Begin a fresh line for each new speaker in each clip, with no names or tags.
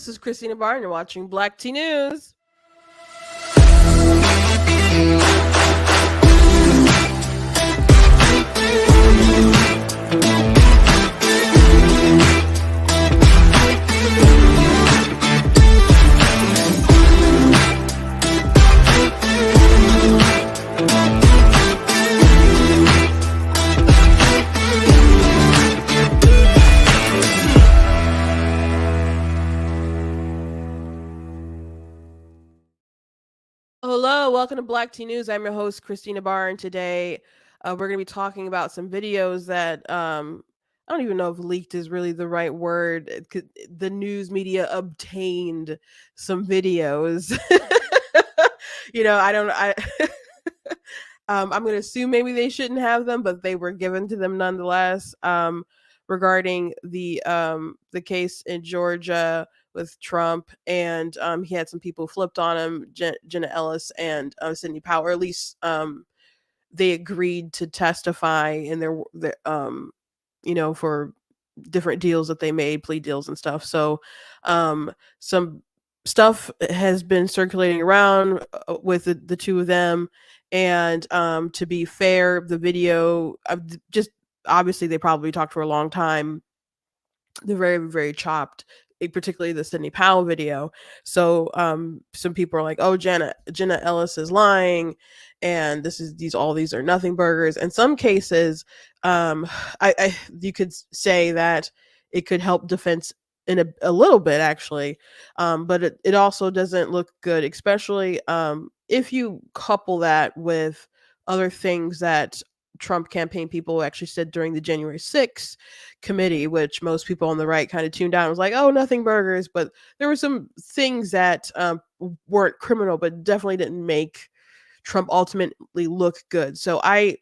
This is Christina Barr, and you're watching Black Tea News. Hello, welcome to Black Tea News. I'm your host, Christina Barr, and today we're going to be talking about some videos that I don't even know if leaked is really the right word. The news media obtained some videos. I'm going to assume maybe they shouldn't have them, but they were given to them nonetheless. Regarding the case in Georgia with Trump, and he had some people flipped on him, Jenna Ellis and Sidney Powell, or at least they agreed to testify in their for different deals that they made, plea deals and stuff. So some stuff has been circulating around with the two of them, and to be fair, the video just obviously they probably talked for a long time. They're very, very chopped, particularly the Sidney Powell video. So some people are like, oh, Jenna Ellis is lying, and all these are nothing burgers. In some cases, you could say that it could help defense in a little bit, actually, but it also doesn't look good, especially if you couple that with other things that Trump campaign people actually said during the January 6th committee, which most people on the right kind of tuned out and was like, oh, nothing burgers. But there were some things that weren't criminal, but definitely didn't make Trump ultimately look good. So I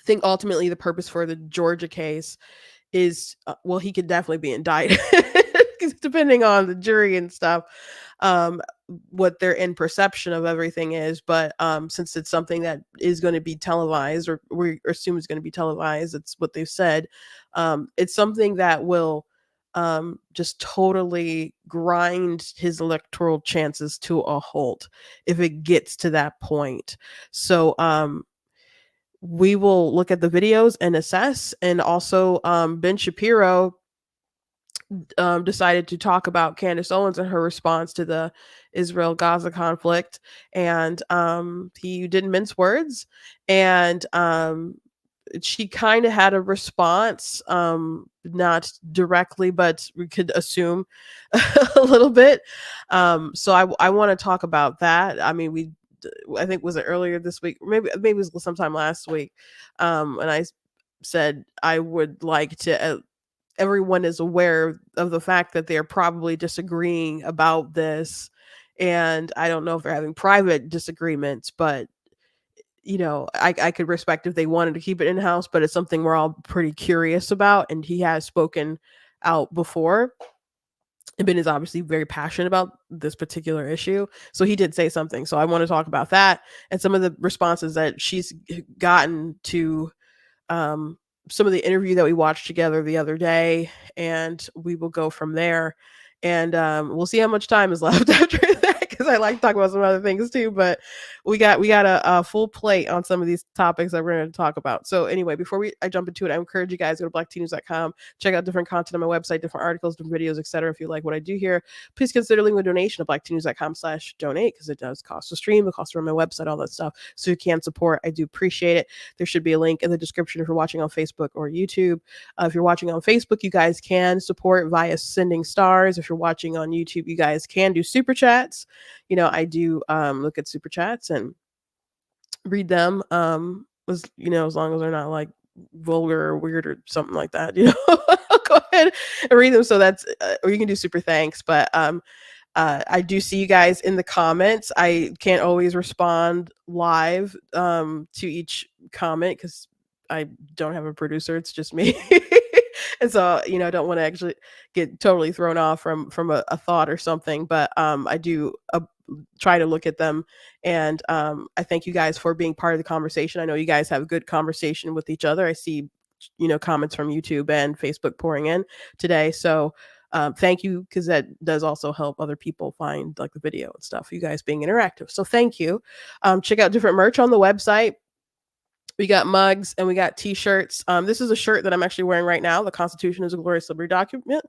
think ultimately the purpose for the Georgia case is, he could definitely be indicted depending on the jury and stuff, what their in perception of everything is. But since it's something that is going to be televised, or we assume is going to be televised, it's what they've said, it's something that will just totally grind his electoral chances to a halt if it gets to that point. So we will look at the videos and assess. And also Ben Shapiro decided to talk about Candace Owens and her response to the Israel-Gaza conflict, and he didn't mince words, and she kind of had a response, not directly, but we could assume a little bit. So I want to talk about that. I mean, I think was it earlier this week, maybe it was sometime last week, and I said I would like to everyone is aware of the fact that they're probably disagreeing about this. And I don't know if they're having private disagreements, but I could respect if they wanted to keep it in-house, but it's something we're all pretty curious about. And he has spoken out before. And Ben is obviously very passionate about this particular issue. So he did say something. So I want to talk about that and some of the responses that she's gotten to some of the interview that we watched together the other day, and we will go from there. And we'll see how much time is left after that, because I like to talk about some other things too. But we got a full plate on some of these topics that we're going to talk about. So anyway, before I jump into it, I encourage you guys to go to blacktnews.com, check out different content on my website, different articles, different videos, etc. If you like what I do here, please consider leaving a donation at blacktnews.com/donate, because it does cost to stream, it costs to run my website, all that stuff. So you can support. I do appreciate it. There should be a link in the description if you're watching on Facebook or YouTube. If you're watching on Facebook, you guys can support via sending stars. If you're watching on YouTube, you guys can do super chats. I do look at super chats and read them, as long as they're not like vulgar or weird or something like that, go ahead and read them. So that's or you can do super thanks. But I do see you guys in the comments. I can't always respond live to each comment because I don't have a producer. It's just me. And so, I don't want to actually get totally thrown off from a thought or something. But I do try to look at them. And I thank you guys for being part of the conversation. I know you guys have a good conversation with each other. I see, comments from YouTube and Facebook pouring in today. So Thank you, because that does also help other people find like the video and stuff. You guys being interactive, so thank you. Check out different merch on the website. We got mugs and we got t-shirts. This is a shirt that I'm actually wearing right now. The Constitution is a glorious liberty document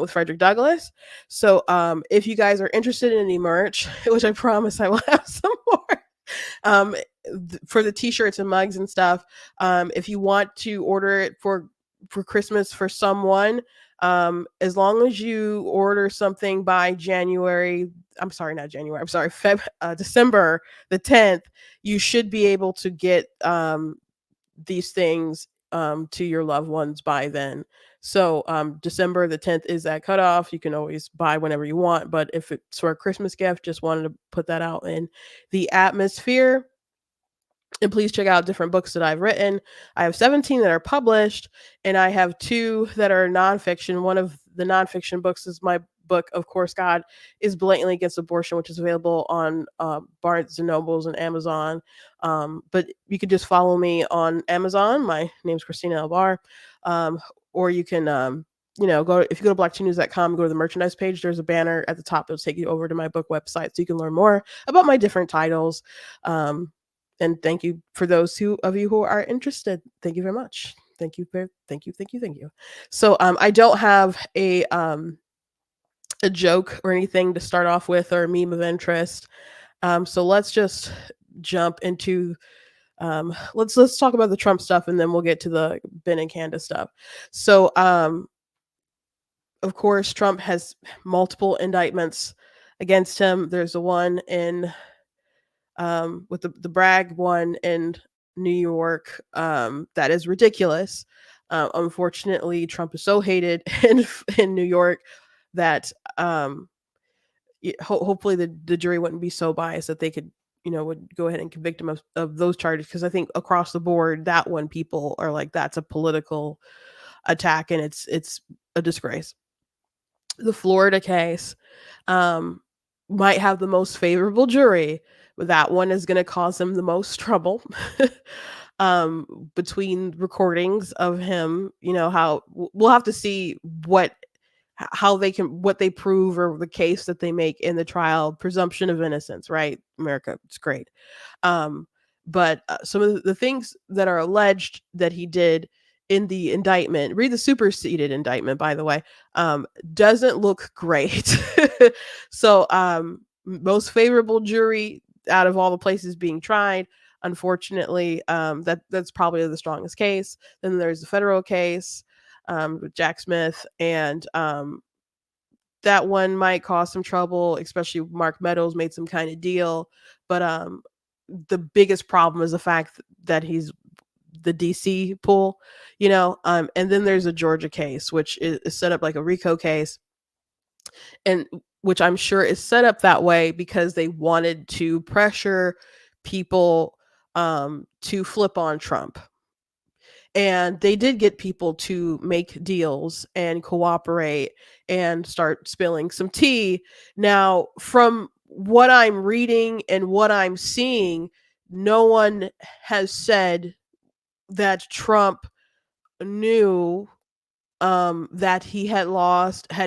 with Frederick Douglass. So if you guys are interested in any merch, which I promise I will have some more, um, for the t-shirts and mugs and stuff, if you want to order it for Christmas for someone, as long as you order something by January, I'm sorry, not January, I'm sorry, December the 10th, you should be able to get these things to your loved ones by then. So December the 10th is that cutoff. You can always buy whenever you want, but if it's for a Christmas gift, just wanted to put that out in the atmosphere. And please check out different books that I've written. I have 17 that are published, and I have 2 that are nonfiction. One of the nonfiction books is my book, Of Course God is Blatantly Against Abortion, which is available on Barnes and Nobles and Amazon. But you could just follow me on Amazon. My name's Christina Albar. Or you can if you go to blacktonews.com, go to the merchandise page, there's a banner at the top that'll take you over to my book website so you can learn more about my different titles. And thank you for those of you who are interested. Thank you very much. Thank you. Thank you. So I don't have a joke or anything to start off with, or a meme of interest. So let's just jump into let's talk about the Trump stuff, and then we'll get to the Ben and Candace stuff. So of course, Trump has multiple indictments against him. There's the one in with the Bragg one in New York, that is ridiculous. Unfortunately, Trump is so hated in New York that hopefully the jury wouldn't be so biased that they could would go ahead and convict him of those charges, because I think across the board that one people are like, that's a political attack and it's a disgrace. The Florida case might have the most favorable jury, but that one is going to cause him the most trouble. Between recordings of him, how we'll have to see what they prove, or the case that they make in the trial. Presumption of innocence, right? America, it's great. But some of the things that are alleged that he did in the indictment, read the superseded indictment, by the way, doesn't look great. So most favorable jury out of all the places being tried, unfortunately, that's probably the strongest case. Then there's the federal case with Jack Smith, and that one might cause some trouble, especially Mark Meadows made some kind of deal. But the biggest problem is the fact that he's the DC pool, and then there's a Georgia case, which is set up like a RICO case, and which I'm sure is set up that way because they wanted to pressure people to flip on Trump. And they did get people to make deals and cooperate and start spilling some tea. Now, from what I'm reading and what I'm seeing, no one has said that Trump knew that he had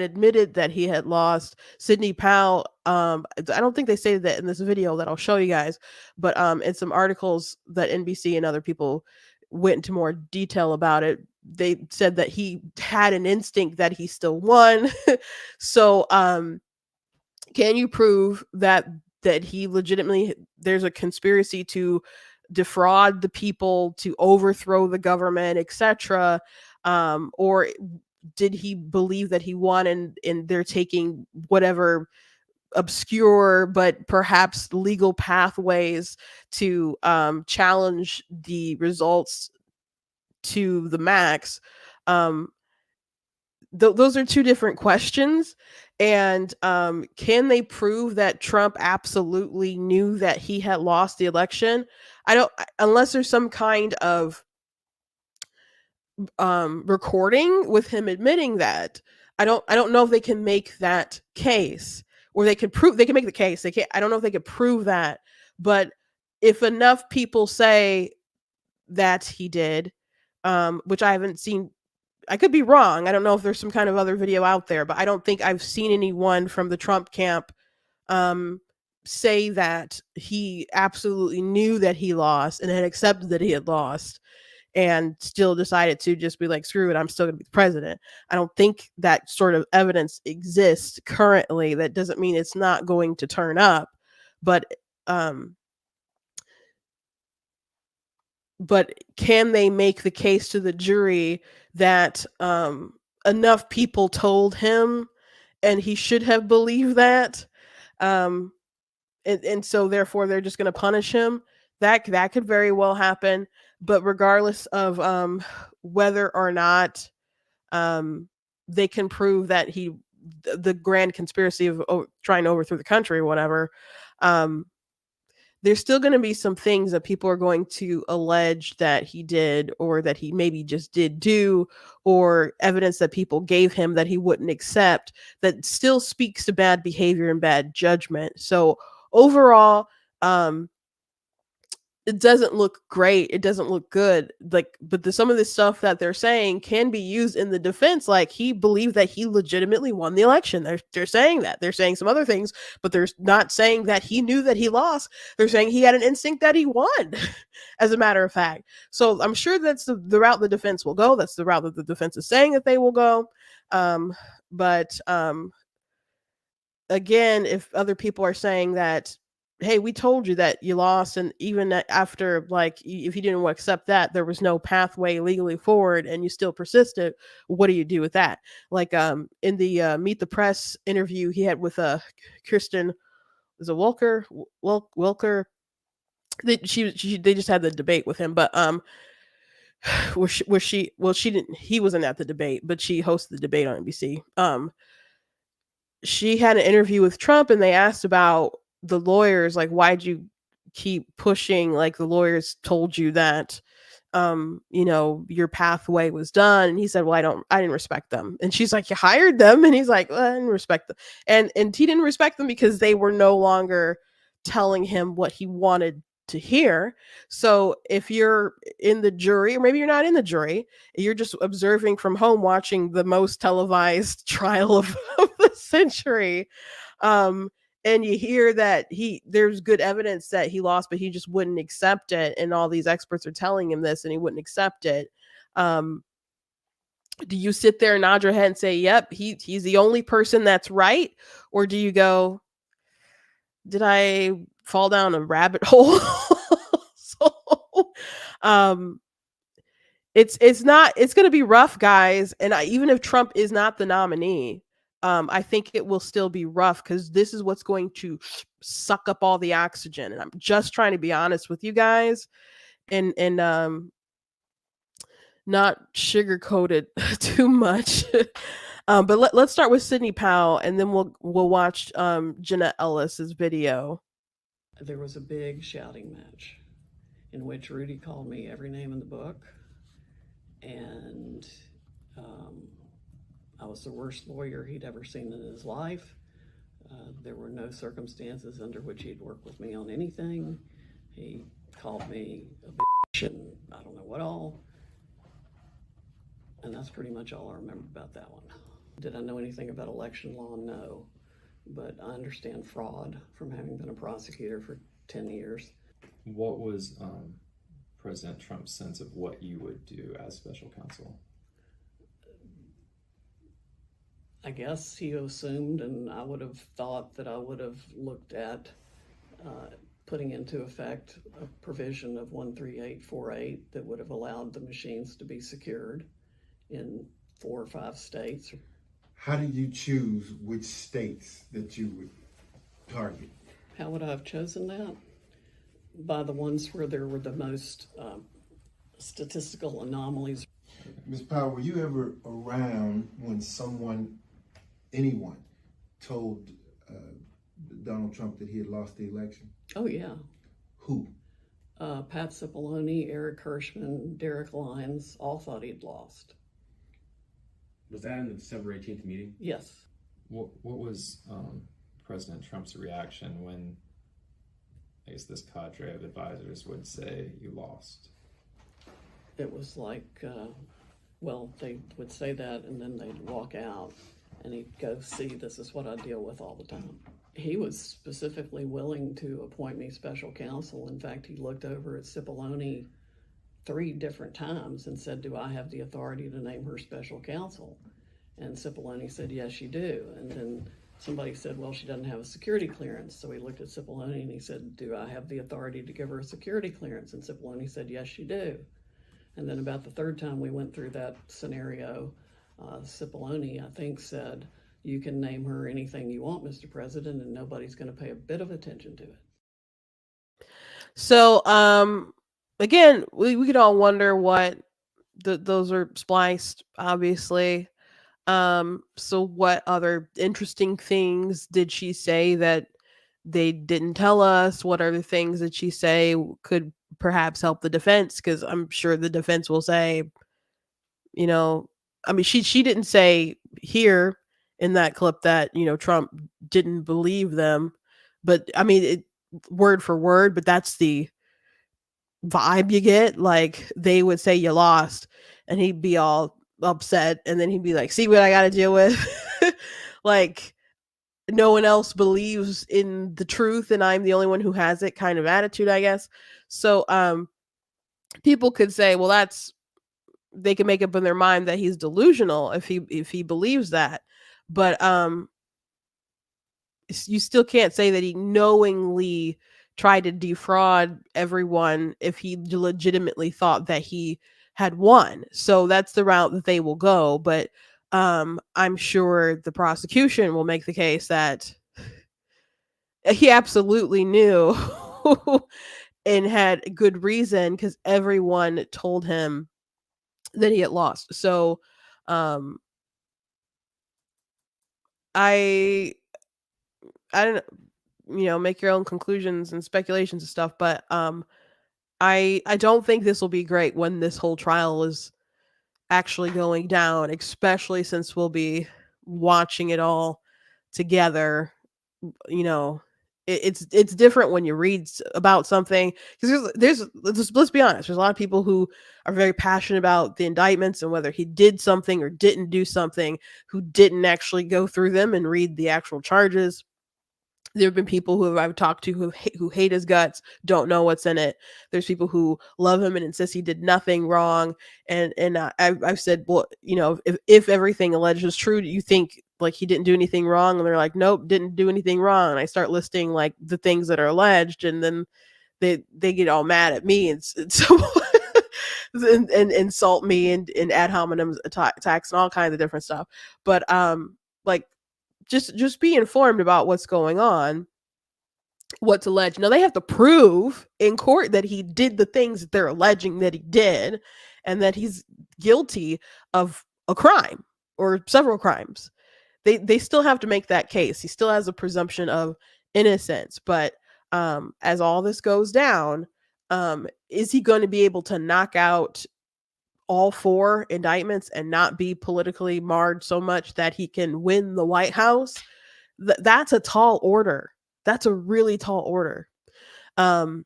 admitted that he had lost. Sidney Powell, I don't think they say that in this video that I'll show you guys, but in some articles that NBC and other people went into more detail about it, they said that he had an instinct that he still won. So can you prove that he legitimately, there's a conspiracy to defraud the people, to overthrow the government, etc., or did he believe that he won, and they're taking whatever obscure but perhaps legal pathways to challenge the results to the max? Those are two different questions. And can they prove that Trump absolutely knew that he had lost the election? I don't, unless there's some kind of recording with him admitting that. I don't know if they can make that case, or they can make the case. They can't, I don't know if they could prove that, but if enough people say that he did, which I haven't seen, I could be wrong. I don't know if there's some kind of other video out there, but I don't think I've seen anyone from the Trump camp um, say that he absolutely knew that he lost and had accepted that he had lost and still decided to just be like, screw it, I'm still going to be the president. I don't think that sort of evidence exists currently. That doesn't mean it's not going to turn up, but um, but can they make the case to the jury that enough people told him and he should have believed that? Um, and so therefore they're just going to punish him. That could very well happen. But regardless of whether or not um, they can prove that the grand conspiracy of trying to overthrow the country or whatever, um, there's still going to be some things that people are going to allege that he did, or that he maybe just did do, or evidence that people gave him that he wouldn't accept, that still speaks to bad behavior and bad judgment. So overall, um, it doesn't look great. It doesn't look good. Like, but some of this stuff that they're saying can be used in the defense. Like, he believed that he legitimately won the election. They're saying that. They're saying some other things, but they're not saying that he knew that he lost. They're saying he had an instinct that he won, as a matter of fact. So I'm sure that's the route the defense will go. That's the route that the defense is saying that they will go. But again, if other people are saying that, hey, we told you that you lost, and even after, like, if you didn't accept that, there was no pathway legally forward, and you still persisted, what do you do with that? Like, in the Meet the Press interview he had with Kristen, is it Welker? They just had the debate with him, but she didn't, he wasn't at the debate, but she hosted the debate on NBC. She had an interview with Trump, and they asked about the lawyers, like, why'd you keep pushing? Like, the lawyers told you that, your pathway was done. And he said, well, I didn't respect them. And she's like, you hired them? And he's like, well, I didn't respect them. And he didn't respect them because they were no longer telling him what he wanted to hear. So if you're in the jury, or maybe you're not in the jury, you're just observing from home, watching the most televised trial of the century, and you hear that there's good evidence that he lost, but he just wouldn't accept it, and all these experts are telling him this and he wouldn't accept it. Do you sit there and nod your head and say, yep, he's the only person that's right? Or do you go, did I fall down a rabbit hole? So it's going to be rough, guys. And even if Trump is not the nominee, I think it will still be rough, because this is what's going to suck up all the oxygen. And I'm just trying to be honest with you guys, and not sugarcoat it too much. But let's start with Sidney Powell, and then we'll watch Jenna Ellis's video.
There was a big shouting match in which Rudy called me every name in the book, and I was the worst lawyer he'd ever seen in his life. There were no circumstances under which he'd work with me on anything. He called me a bitch and I don't know what all. And that's pretty much all I remember about that one. Did I know anything about election law? No. But I understand fraud from having been a prosecutor for 10 years.
What was President Trump's sense of what you would do as special counsel?
I guess he assumed, and I would have thought that I would have looked at putting into effect a provision of 13848 that would have allowed the machines to be secured in 4 or 5 states.
How did you choose which states that you would target?
How would I have chosen that? By the ones where there were the most statistical anomalies.
Ms. Powell, were you ever around when anyone told Donald Trump that he had lost the election?
Oh, yeah.
Who?
Pat Cipollone, Eric Hirschman, Derek Lyons, all thought he'd lost.
Was that in the December 18th meeting?
Yes.
What was President Trump's reaction when, I guess, this cadre of advisors would say you lost?
It was like Well, they would say that and then they'd walk out and he'd go, see, this is what I deal with all the time. He was specifically willing to appoint me special counsel. In fact, he looked over at Cipollone 3 different times and said, do I have the authority to name her special counsel? And Cipollone said, yes, you do. And then somebody said, well, she doesn't have a security clearance. So he looked at Cipollone and he said, do I have the authority to give her a security clearance? And Cipollone said, yes, you do. And then about the 3rd time we went through that scenario, Cipollone, I think, said, you can name her anything you want, Mr. President, and nobody's going to pay a bit of attention to it.
So, again, we could all wonder what those are spliced, obviously. So what other interesting things did she say that they didn't tell us? What are the things that she say could perhaps help the defense? Because I'm sure the defense will say, you know, I mean, she didn't say here in that clip that, Trump didn't believe them, but I mean, word for word, but that's the vibe you get. Like, they would say you lost and he'd be all upset and then he'd be like, see what I got to deal with. Like, no one else believes in the truth and I'm the only one who has it kind of attitude, I guess. So people could say, well, they can make up in their mind that he's delusional if he believes that. But you still can't say that he knowingly tried to defraud everyone if he legitimately thought that he had won. So that's the route that they will go. But I'm sure the prosecution will make the case that he absolutely knew and had good reason because everyone told him that he had lost. So I don't make your own conclusions and speculations and stuff, but I don't think this will be great when this whole trial is actually going down, especially since we'll be watching it all together. It's different when you read about something because let's be honest, there's a lot of people who are very passionate about the indictments and whether he did something or didn't do something, who didn't actually go through them and read the actual charges. There have been people who I've talked to who hate his guts, don't know what's in it. There's people who love him and insist he did nothing wrong. And I've said, well, if everything alleged is true, do you think like he didn't do anything wrong? And they're like, nope, didn't do anything wrong. And I start listing like the things that are alleged, and then they get all mad at me and so and insult me and ad hominem attacks and all kinds of different stuff. But like, just be informed about what's going on, what's alleged. Now they have to prove in court that he did the things that they're alleging that he did and that he's guilty of a crime or several crimes. They still have to make that case. He still has a presumption of innocence. But as all this goes down, is he going to be able to knock out all 4 indictments and not be politically marred so much that he can win the White House? That's a tall order. That's a really tall order. That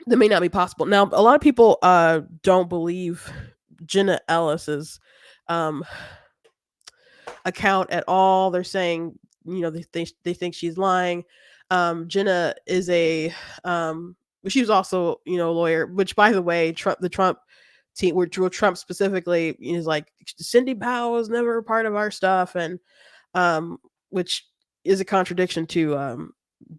may not be possible. Now, a lot of people don't believe Jenna Ellis's account at all. They're saying, they think she's lying. Jenna is she was also, a lawyer, which, by the way, the Trump team, where Trump specifically is like, Cindy Powell was never a part of our stuff, and which is a contradiction to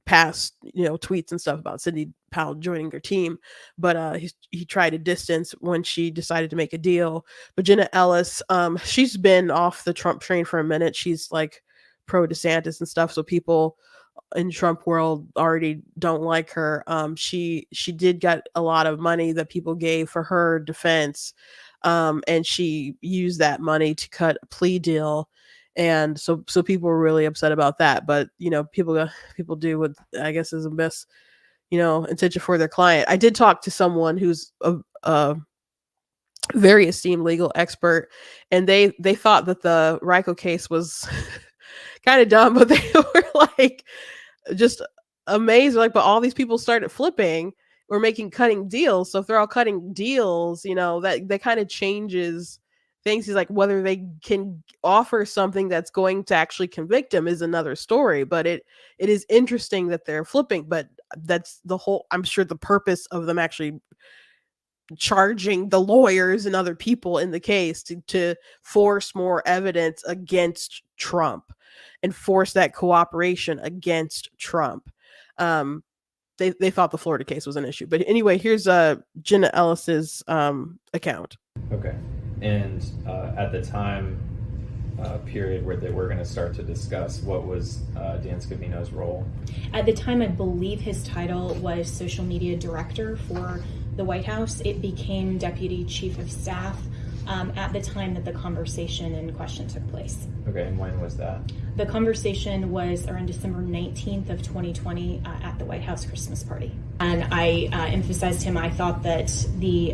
past tweets and stuff about Sidney Powell joining their team. But he tried to distance when she decided to make a deal. But Jenna Ellis, she's been off the Trump train for a minute. She's like pro DeSantis and stuff, so people in Trump world already don't like her. She did get a lot of money that people gave for her defense, and she used that money to cut a plea deal. And so people were really upset about that. But people do what I guess is the best intention for their client. I did talk to someone who's a very esteemed legal expert, and they thought that the RICO case was kind of dumb, but they were like just amazed, like, but all these people started flipping or making cutting deals. So if they're all cutting deals, that kind of changes things. He's like, whether they can offer something that's going to actually convict him is another story. But it is interesting that they're flipping. But that's the whole. I'm sure the purpose of them actually charging the lawyers and other people in the case to force more evidence against Trump and force that cooperation against Trump. They thought the Florida case was an issue. But anyway, here's Jenna Ellis's account.
Okay. And at the time period where they were going to start to discuss, what was Dan Scavino's role?
At the time, I believe his title was social media director for the White House. It became deputy chief of staff at the time that the conversation in question took place.
Okay, and when was that?
The conversation was around December 19th of 2020 at the White House Christmas party. And I emphasized him. I thought that the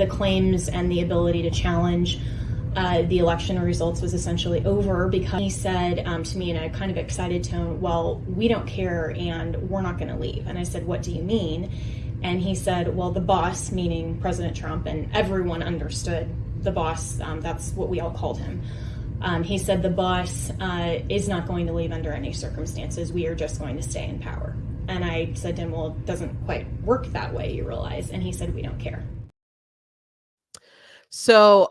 claims and the ability to challenge the election results was essentially over, because he said to me in a kind of excited tone, well, we don't care and we're not going to leave. And I said, what do you mean? And he said, well, the boss, meaning President Trump, and everyone understood the boss, that's what we all called him. He said the boss is not going to leave under any circumstances. We are just going to stay in power. And I said to him, well, it doesn't quite work that way, you realize. And he said, we don't care.
So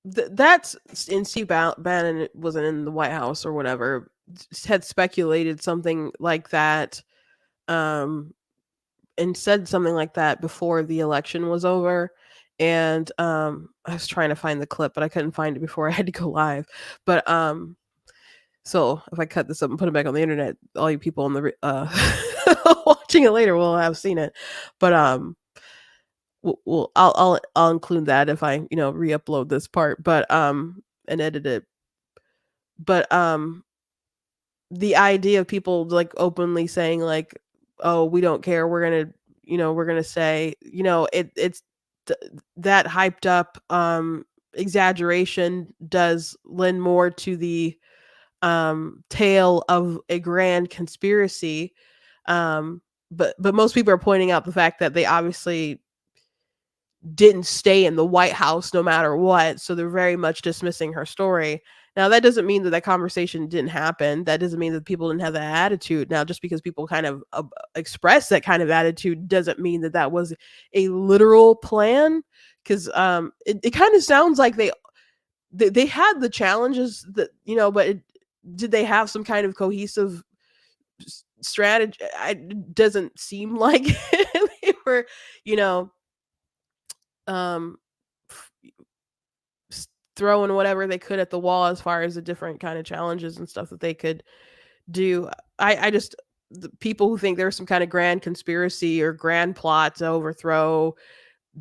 that's in Steve Bannon wasn't in the White House or whatever, had speculated something like that, and said something like that before the election was over. And I was trying to find the clip, but I couldn't find it before I had to go live. But so if I cut this up and put it back on the internet, all you people on the watching it later will have seen it. But I'll include that if I re-upload this part, but and edit it. But the idea of people like openly saying like, oh, we don't care, we're gonna say, it's that hyped up exaggeration does lend more to the tale of a grand conspiracy. But most people are pointing out the fact that they obviously didn't stay in the White House no matter what, so they're very much dismissing her story. Now, that doesn't mean that that conversation didn't happen. That doesn't mean that people didn't have that attitude. Now, just because people kind of express that kind of attitude doesn't mean that that was a literal plan, because it kind of sounds like they had the challenges that, but did they have some kind of cohesive strategy? It doesn't seem like they were, throwing whatever they could at the wall as far as the different kind of challenges and stuff that they could do. I just, the people who think there's some kind of grand conspiracy or grand plot to overthrow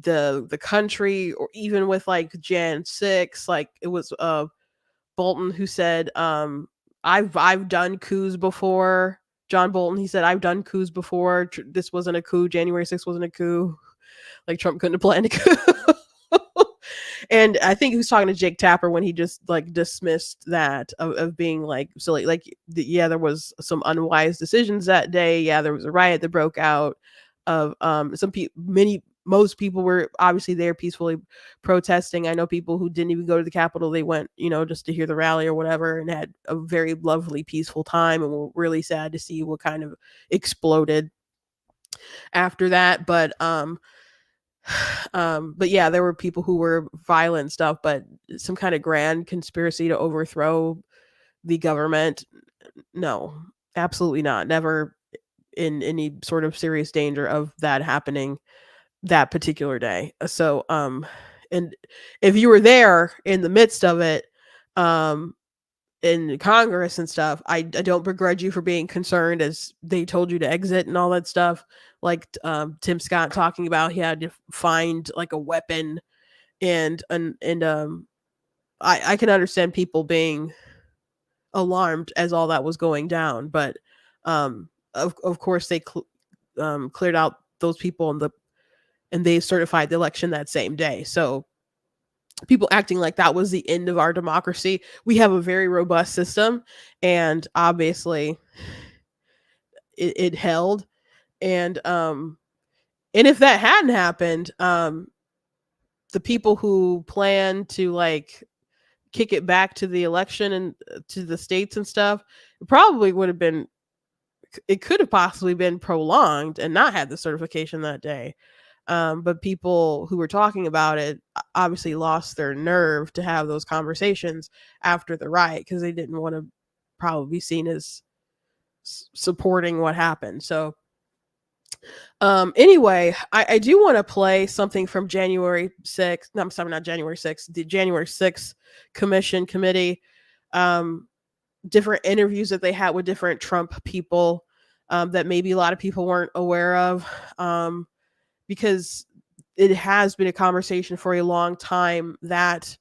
the country, or even with like Jan 6, like it was Bolton who said, I've done coups before. John Bolton, he said, I've done coups before. This wasn't a coup. January 6th wasn't a coup. Like Trump couldn't have planned a coup. And I think he was talking to Jake Tapper when he just like dismissed that of being like silly. Like, yeah, there was some unwise decisions that day. Yeah, there was a riot that broke out of most people were obviously there peacefully protesting. I know people who didn't even go to the Capitol. They went, just to hear the rally or whatever, and had a very lovely, peaceful time, and were really sad to see what kind of exploded after that. But yeah, there were people who were violent stuff, but some kind of grand conspiracy to overthrow the government, no, absolutely not. Never in any sort of serious danger of that happening that particular day. So and if you were there in the midst of it in Congress and stuff, I don't begrudge you for being concerned as they told you to exit and all that stuff. Like Tim Scott talking about he had to find like a weapon, and I can understand people being alarmed as all that was going down, but of course they cleared out those people and they certified the election that same day. So people acting like that was the end of our democracy. We have a very robust system, and obviously it held. And if that hadn't happened, the people who plan to like kick it back to the election and to the states and stuff, it probably would have been, it could have possibly been prolonged and not had the certification that day. But people who were talking about it obviously lost their nerve to have those conversations after the riot because they didn't want to probably be seen as supporting what happened. So anyway, I do want to play something from January 6th. No, I'm sorry, not January 6th, the January 6th committee. Different interviews that they had with different Trump people that maybe a lot of people weren't aware of. Because it has been a conversation for a long time that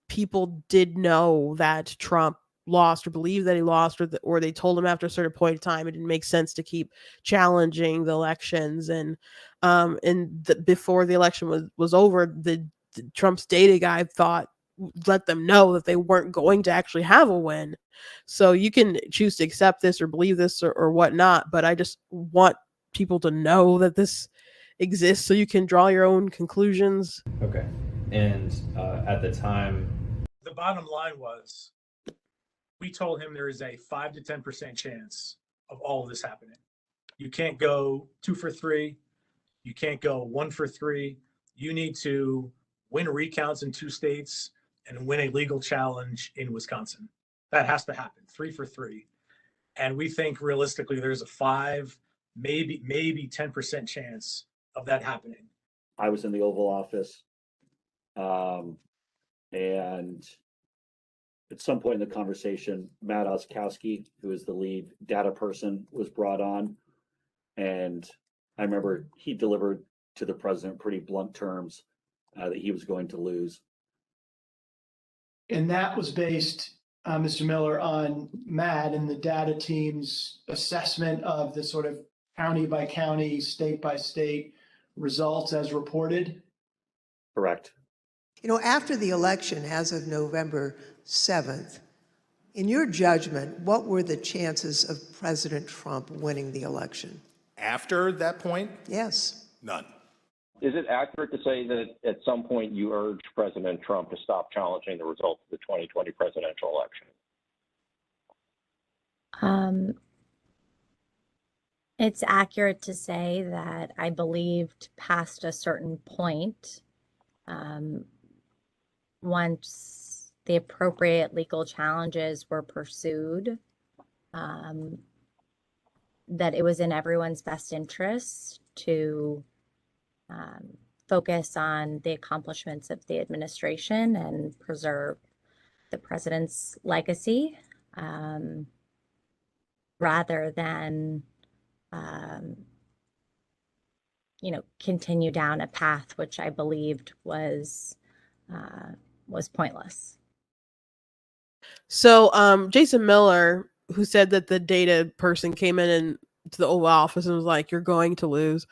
people did know that Trump lost or believed that he lost, or they told him after a certain point of time it didn't make sense to keep challenging the elections. And before the election was over, the Trump's data guy let them know that they weren't going to actually have a win. So you can choose to accept this or believe this or whatnot, but I just want people to know that this exists so you can draw your own conclusions.
Okay. And at the time,
the bottom line was, we told him there is a 5 to 10% chance of all of this happening. You can't go 2 for 3. You can't go 1 for 3. You need to win recounts in 2 states and win a legal challenge in Wisconsin. That has to happen, 3 for 3. And we think realistically there's a 5, maybe 10% chance of that happening.
I was in the Oval Office, and at some point in the conversation, Matt Oskowski, who is the lead data person, was brought on, and I remember he delivered to the president pretty blunt terms that he was going to lose.
And that was based, Mr. Miller, on Matt and the data team's assessment of the sort of county by county, state by state results as reported?
Correct.
You know, after the election, as of November 7th, in your judgment, what were the chances of President Trump winning the election?
After that point?
Yes.
None.
Is it accurate to say that at some point you urged President Trump to stop challenging the results of the 2020 presidential election?
It's accurate to say that I believed past a certain point, once the appropriate legal challenges were pursued, that it was in everyone's best interest to focus on the accomplishments of the administration and preserve the president's legacy, rather than continue down a path which I believed was pointless.
So Jason Miller, who said that the data person came in to the Oval Office and was like, "You're going to lose,"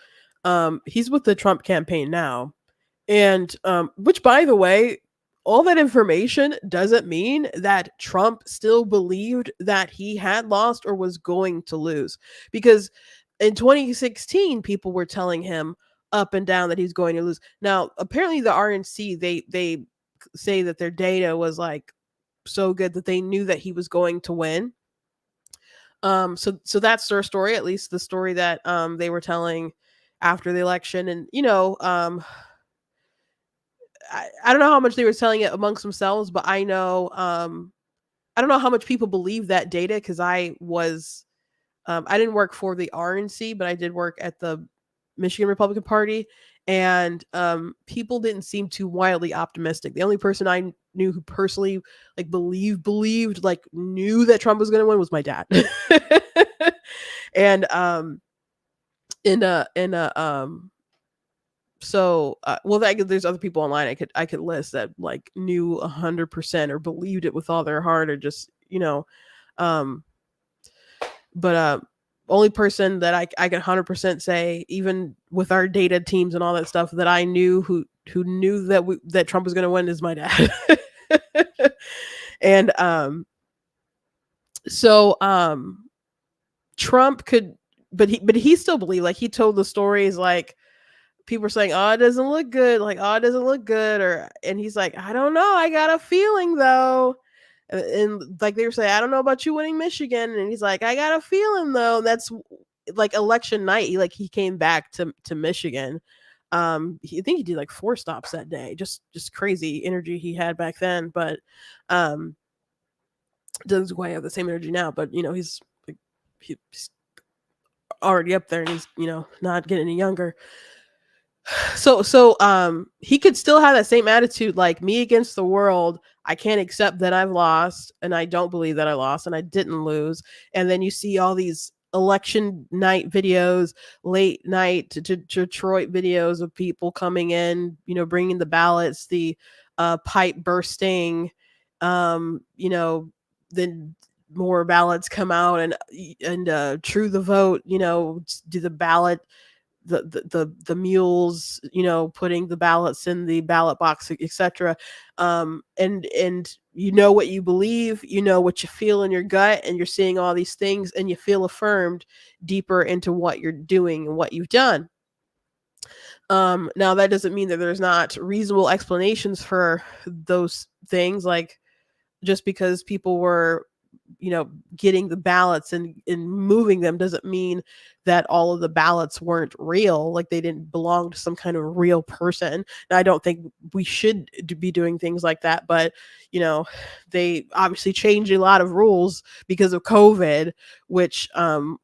he's with the Trump campaign now, and which, by the way, all that information doesn't mean that Trump still believed that he had lost or was going to lose, because in 2016 people were telling him up and down that he's going to lose. Now apparently the RNC, they say that their data was like so good that they knew that he was going to win. So that's their story, at least the story that they were telling after the election. And I don't know how much they were telling it amongst themselves, but I know I don't know how much people believe that data, because I didn't work for the RNC, but I did work at the Michigan Republican Party, and people didn't seem too wildly optimistic. The only person I knew who personally like believed like knew that Trump was going to win was my dad. And there's other people online I could list that like knew 100% or believed it with all their heart, or just but only person that I can 100% say, even with our data teams and all that stuff, that I knew who knew that Trump was going to win is my dad. And Trump could, but he still believed, like he told the stories like people are saying, "Oh, it doesn't look good." Like, "Oh, it doesn't look good," and he's like, "I don't know. I got a feeling though." And like they were saying, "I don't know about you winning Michigan," and he's like, "I got a feeling though." And that's like election night. He came back to Michigan. I think he did like 4 stops that day. Just crazy energy he had back then, but um doesn't quite have the same energy now. But he's like, he's already up there, and he's not getting any younger. So he could still have that same attitude, like, me against the world. I can't accept that I've lost, and I don't believe that I lost, and I didn't lose. And then you see all these election night videos, late night to Detroit videos of people coming in, bringing the ballots, the pipe bursting, then more ballots come out, and true the vote, do the ballot, the mules, putting the ballots in the ballot box, etc. And what you believe, what you feel in your gut, and you're seeing all these things, and you feel affirmed deeper into what you're doing and what you've done. Now that doesn't mean that there's not reasonable explanations for those things, like just because people were getting the ballots and moving them doesn't mean that all of the ballots weren't real, like they didn't belong to some kind of real person. Now, I don't think we should be doing things like that, but they obviously changed a lot of rules because of COVID, which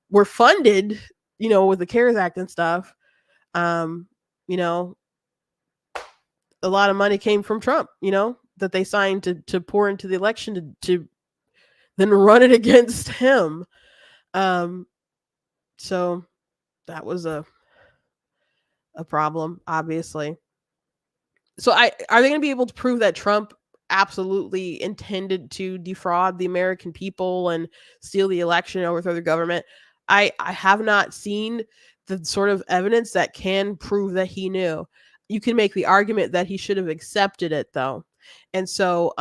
were funded with the CARES Act and stuff. You know a lot of money came from Trump, that they signed to pour into the election to then run it against him. So that was a problem, obviously. So are they going to be able to prove that Trump absolutely intended to defraud the American people and steal the election, overthrow the government? I have not seen the sort of evidence that can prove that he knew. You can make the argument that he should have accepted it, though. And so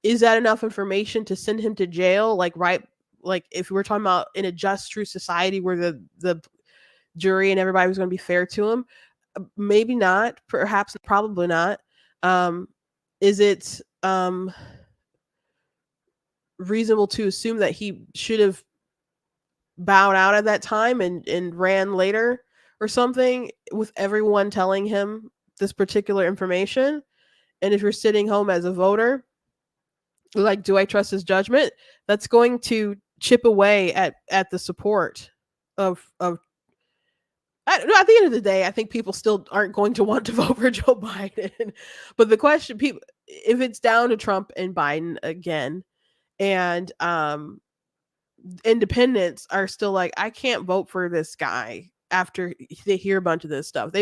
is that enough information to send him to jail? Like if we're talking about in a just, true society where the jury and everybody was going to be fair to him, maybe not, perhaps, probably not. Is it reasonable to assume that he should have bowed out at that time and ran later or something, with everyone telling him this particular information? And if you're sitting home as a voter, like, do I trust his judgment? That's going to chip away at the support of at the end of the day, I think people still aren't going to want to vote for Joe Biden. But the question, people, if it's down to Trump and Biden again, and independents are still like, I can't vote for this guy after they hear a bunch of this stuff.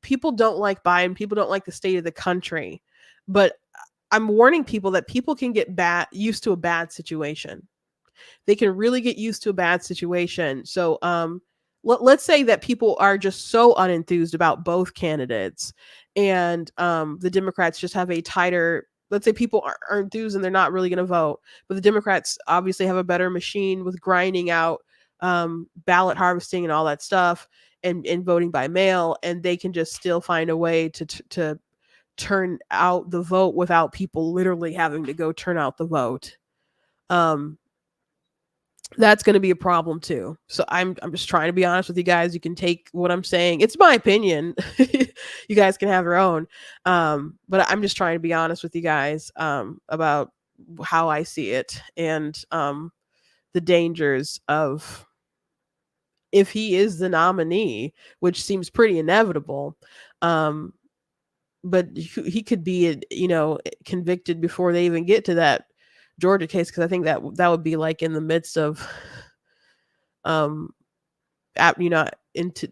People don't like Biden, people don't like the state of the country, but I'm warning people that people can get used to a bad situation. They can really get used to a bad situation. So let's say that people are just so unenthused about both candidates, and the Democrats just have a tighter, let's say people are enthused and they're not really going to vote, but the Democrats obviously have a better machine with grinding out ballot harvesting and all that stuff, and voting by mail, and they can just still find a way to turn out the vote without people literally having to go turn out the vote. That's going to be a problem too. So I'm just trying to be honest with you guys. You can take what I'm saying. It's my opinion. You guys can have your own. But I'm just trying to be honest with you guys about how I see it, and the dangers of, if he is the nominee, which seems pretty inevitable, but he could be, convicted before they even get to that Georgia case, because I think that would be like in the midst of,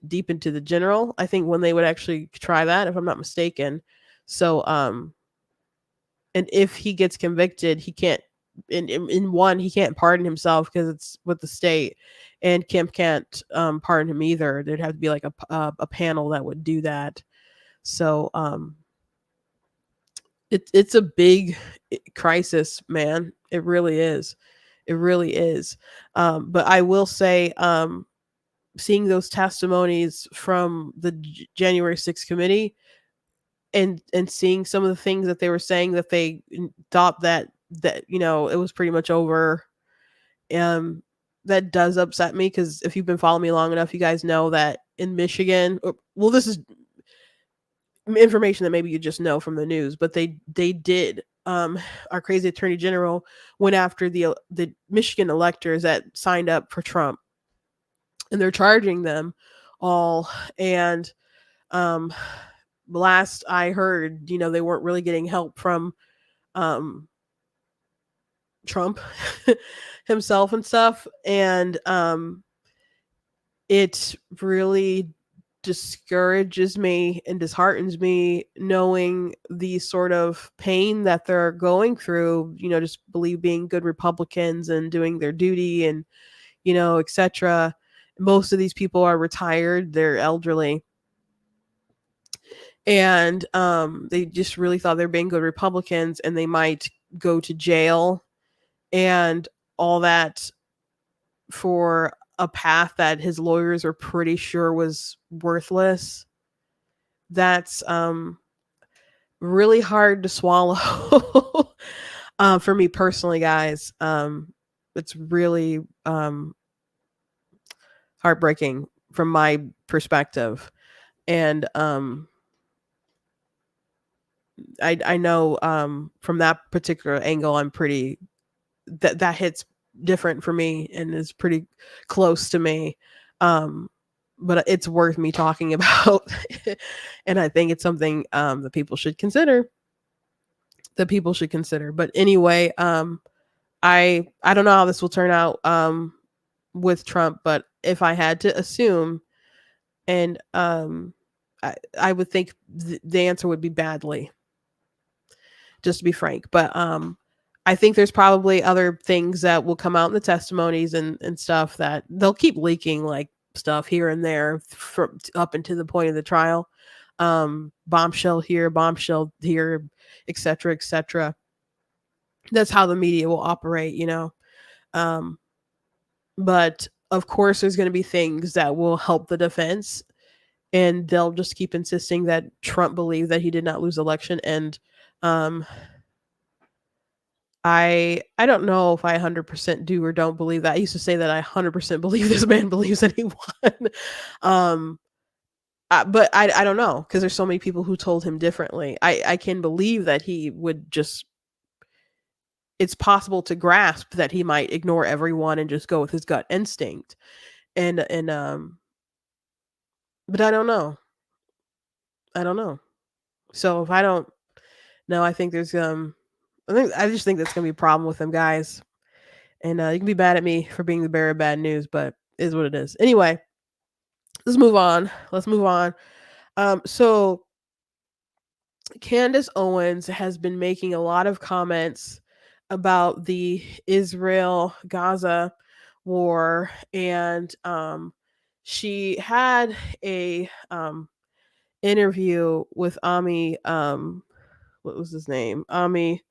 deep into the general. I think when they would actually try that, if I'm not mistaken. So, and if he gets convicted, he can't. He can't pardon himself because it's with the state, and Kemp can't pardon him either. There'd have to be like a panel that would do that. So, it's a big crisis, man. It really is. It really is. But I will say, seeing those testimonies from the January 6th committee and seeing some of the things that they were saying that they thought that it was pretty much over. That does upset me, because if you've been following me long enough, you guys know that in Michigan, well, this is information that maybe you just know from the news, but they did. Our crazy attorney general went after the Michigan electors that signed up for Trump, and they're charging them all. And last I heard, they weren't really getting help from Trump himself and stuff. And it really discourages me and disheartens me knowing the sort of pain that they're going through, just being good Republicans and doing their duty and, etc. Most of these people are retired, they're elderly. And they just really thought they're being good Republicans, and they might go to jail and all that for a path that his lawyers are pretty sure was worthless. That's really hard to swallow for me personally, guys. It's really heartbreaking from my perspective. And I know from that particular angle, I'm pretty that hits different for me and is pretty close to me. But it's worth me talking about. And I think it's something that people should consider. But anyway, I don't know how this will turn out with Trump, but if I had to assume, and I would think the answer would be badly, just to be frank. But I think there's probably other things that will come out in the testimonies and stuff that they'll keep leaking, like stuff here and there from up until the point of the trial. Bombshell here, etc., etc. That's how the media will operate, but of course there's going to be things that will help the defense, and they'll just keep insisting that Trump believed that he did not lose election. And I don't know if I 100% do or don't believe that. I used to say that I 100% believe this man believes that he won. But I don't know, because there's so many people who told him differently. I can believe that he would just, it's possible to grasp that he might ignore everyone and just go with his gut instinct. And but I don't know. So if I don't know, I think there's I just think that's gonna be a problem with them, guys. And you can be mad at me for being the bearer of bad news, but it is what it is. Anyway, let's move on. So Candace Owens has been making a lot of comments about the Israel-Gaza war, and she had a interview with Ami, what was his name? Ami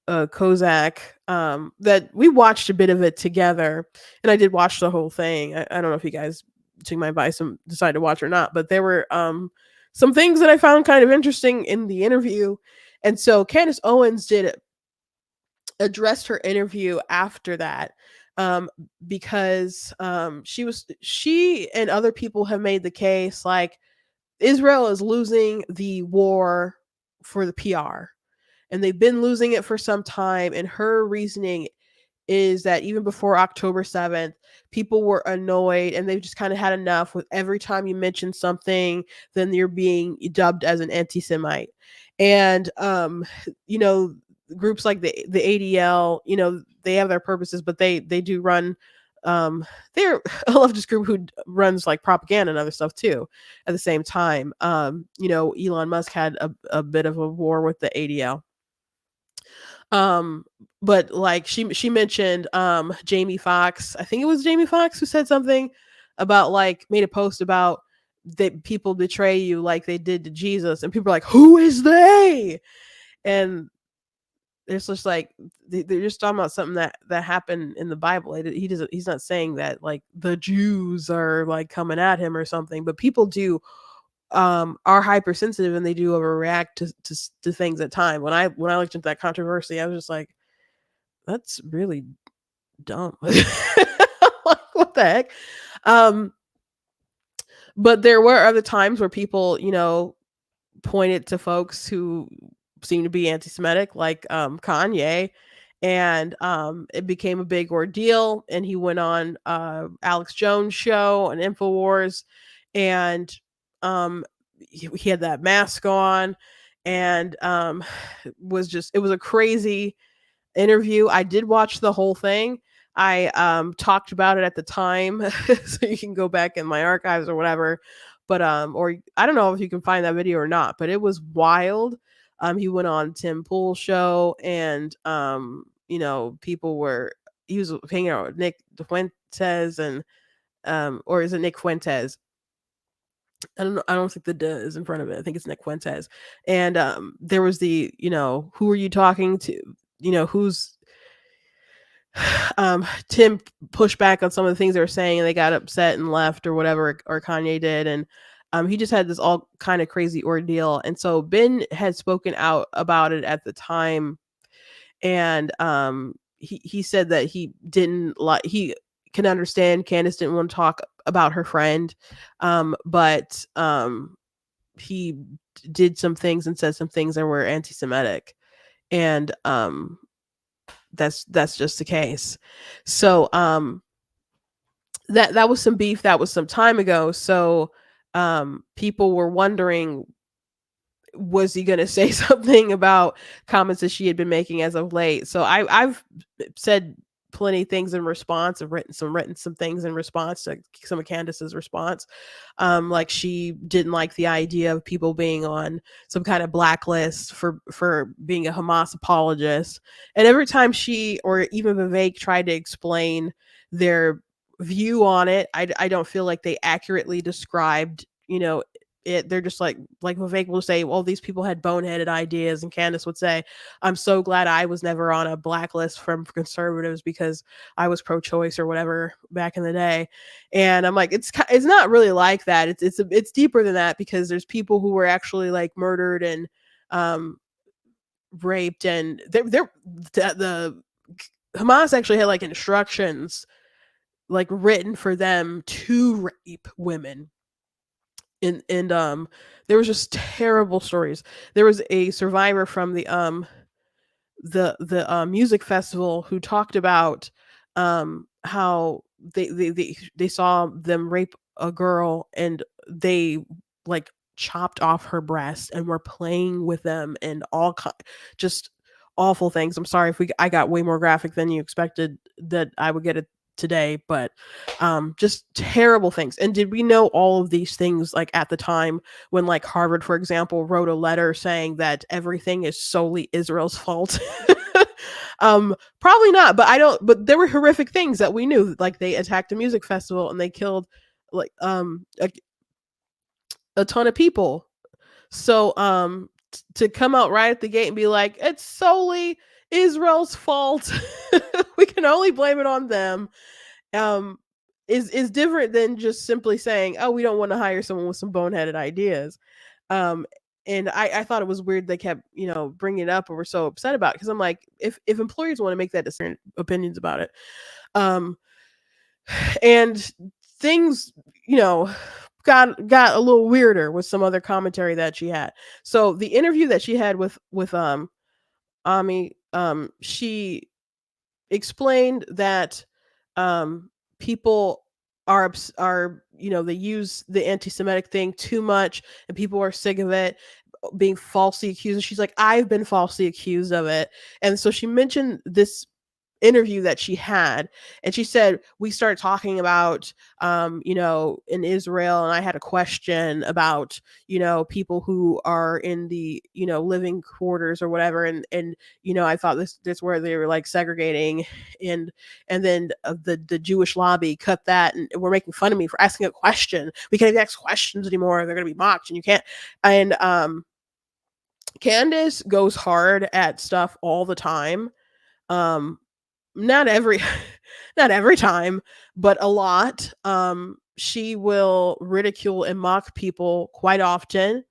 Kozak, that we watched a bit of it together, and I did watch the whole thing. I don't know if you guys took my advice and decided to watch or not, but there were some things that I found kind of interesting in the interview. And so Candace Owens addressed her interview after that, because she and other people have made the case like Israel is losing the war for the PR, and they've been losing it for some time. And her reasoning is that even before October 7th, people were annoyed, and they've just kind of had enough with every time you mention something, then you're being dubbed as an anti-Semite. And groups like the ADL, they have their purposes, but they do run they're a leftist group who runs like propaganda and other stuff too at the same time. Elon Musk had a bit of a war with the ADL. But like she mentioned Jamie Foxx. I think it was Jamie Foxx who said something about, like, made a post about that people betray you like they did to Jesus, and people are like, who is they? And it's just like they're just talking about something that happened in the Bible. He's not saying that like the Jews are like coming at him or something, but people do are hypersensitive and they do overreact to things at time. When I looked into that controversy, I was just like, that's really dumb. Like, what the heck? Um, but there were other times where people, pointed to folks who seem to be anti-Semitic, like Kanye, and it became a big ordeal. And he went on Alex Jones' show on Infowars, and he had that mask on, and it was a crazy interview. I did watch the whole thing. I talked about it at the time, so you can go back in my archives or whatever. But or I don't know if you can find that video or not, but it was wild. He went on Tim Pool's show, and people were he was hanging out with Nick Fuentes, and or is it Nick Fuentes? I don't know. I don't think the "de" is in front of it. I think it's Nick Fuentes. And there was the, who are you talking to? Who's Tim pushed back on some of the things they were saying, and they got upset and left or whatever, or Kanye did. And he just had this all kind of crazy ordeal. And so Ben had spoken out about it at the time. And he said that he didn't like, he can understand Candace didn't want to talk about her friend. But he did some things and said some things that were anti-Semitic. And that's just the case. So that was some beef. That was some time ago. So people were wondering, was he going to say something about comments that she had been making as of late? So I've said plenty of things in response. I've written some things in response to some of Candace's response. Like she didn't like the idea of people being on some kind of blacklist for being a Hamas apologist. And every time she or even Vivek tried to explain their view on it, I don't feel like they accurately described, they're just like Vivek will say, well, these people had boneheaded ideas, and Candace would say, I'm so glad I was never on a blacklist from conservatives because I was pro-choice or whatever back in the day. And I'm like, it's not really like that. It's deeper than that, because there's people who were actually like murdered and raped, and the Hamas actually had like instructions like written for them to rape women. And there was just terrible stories. There was a survivor from the music festival who talked about how they saw them rape a girl, and they like chopped off her breast and were playing with them, and just awful things. I'm sorry if I got way more graphic than you expected that I would get it today, but just terrible things. And did we know all of these things like at the time when like Harvard, for example, wrote a letter saying that everything is solely Israel's fault? Probably not, but there were horrific things that we knew, like they attacked a music festival and they killed like a ton of people. So to come out right at the gate and be like, it's solely Israel's fault, we can only blame it on them, is different than just simply saying, oh, we don't want to hire someone with some boneheaded ideas. And I thought it was weird they kept, bringing it up or were so upset about it, because I'm like, if employers want to make that decision, opinions about it. And things, got a little weirder with some other commentary that she had. So the interview that she had with Ami, she explained that people are they use the anti-Semitic thing too much, and people are sick of it being falsely accused. And she's like, I've been falsely accused of it. And so she mentioned this interview that she had, and she said, we started talking about in Israel, and I had a question about people who are in the living quarters or whatever, and I thought this where they were like segregating, and then the Jewish lobby cut that and were making fun of me for asking a question. We can't even ask questions anymore, they're going to be mocked, and you can't. And Candace goes hard at stuff all the time. Um, not every not every time, but a lot. She will ridicule and mock people quite often.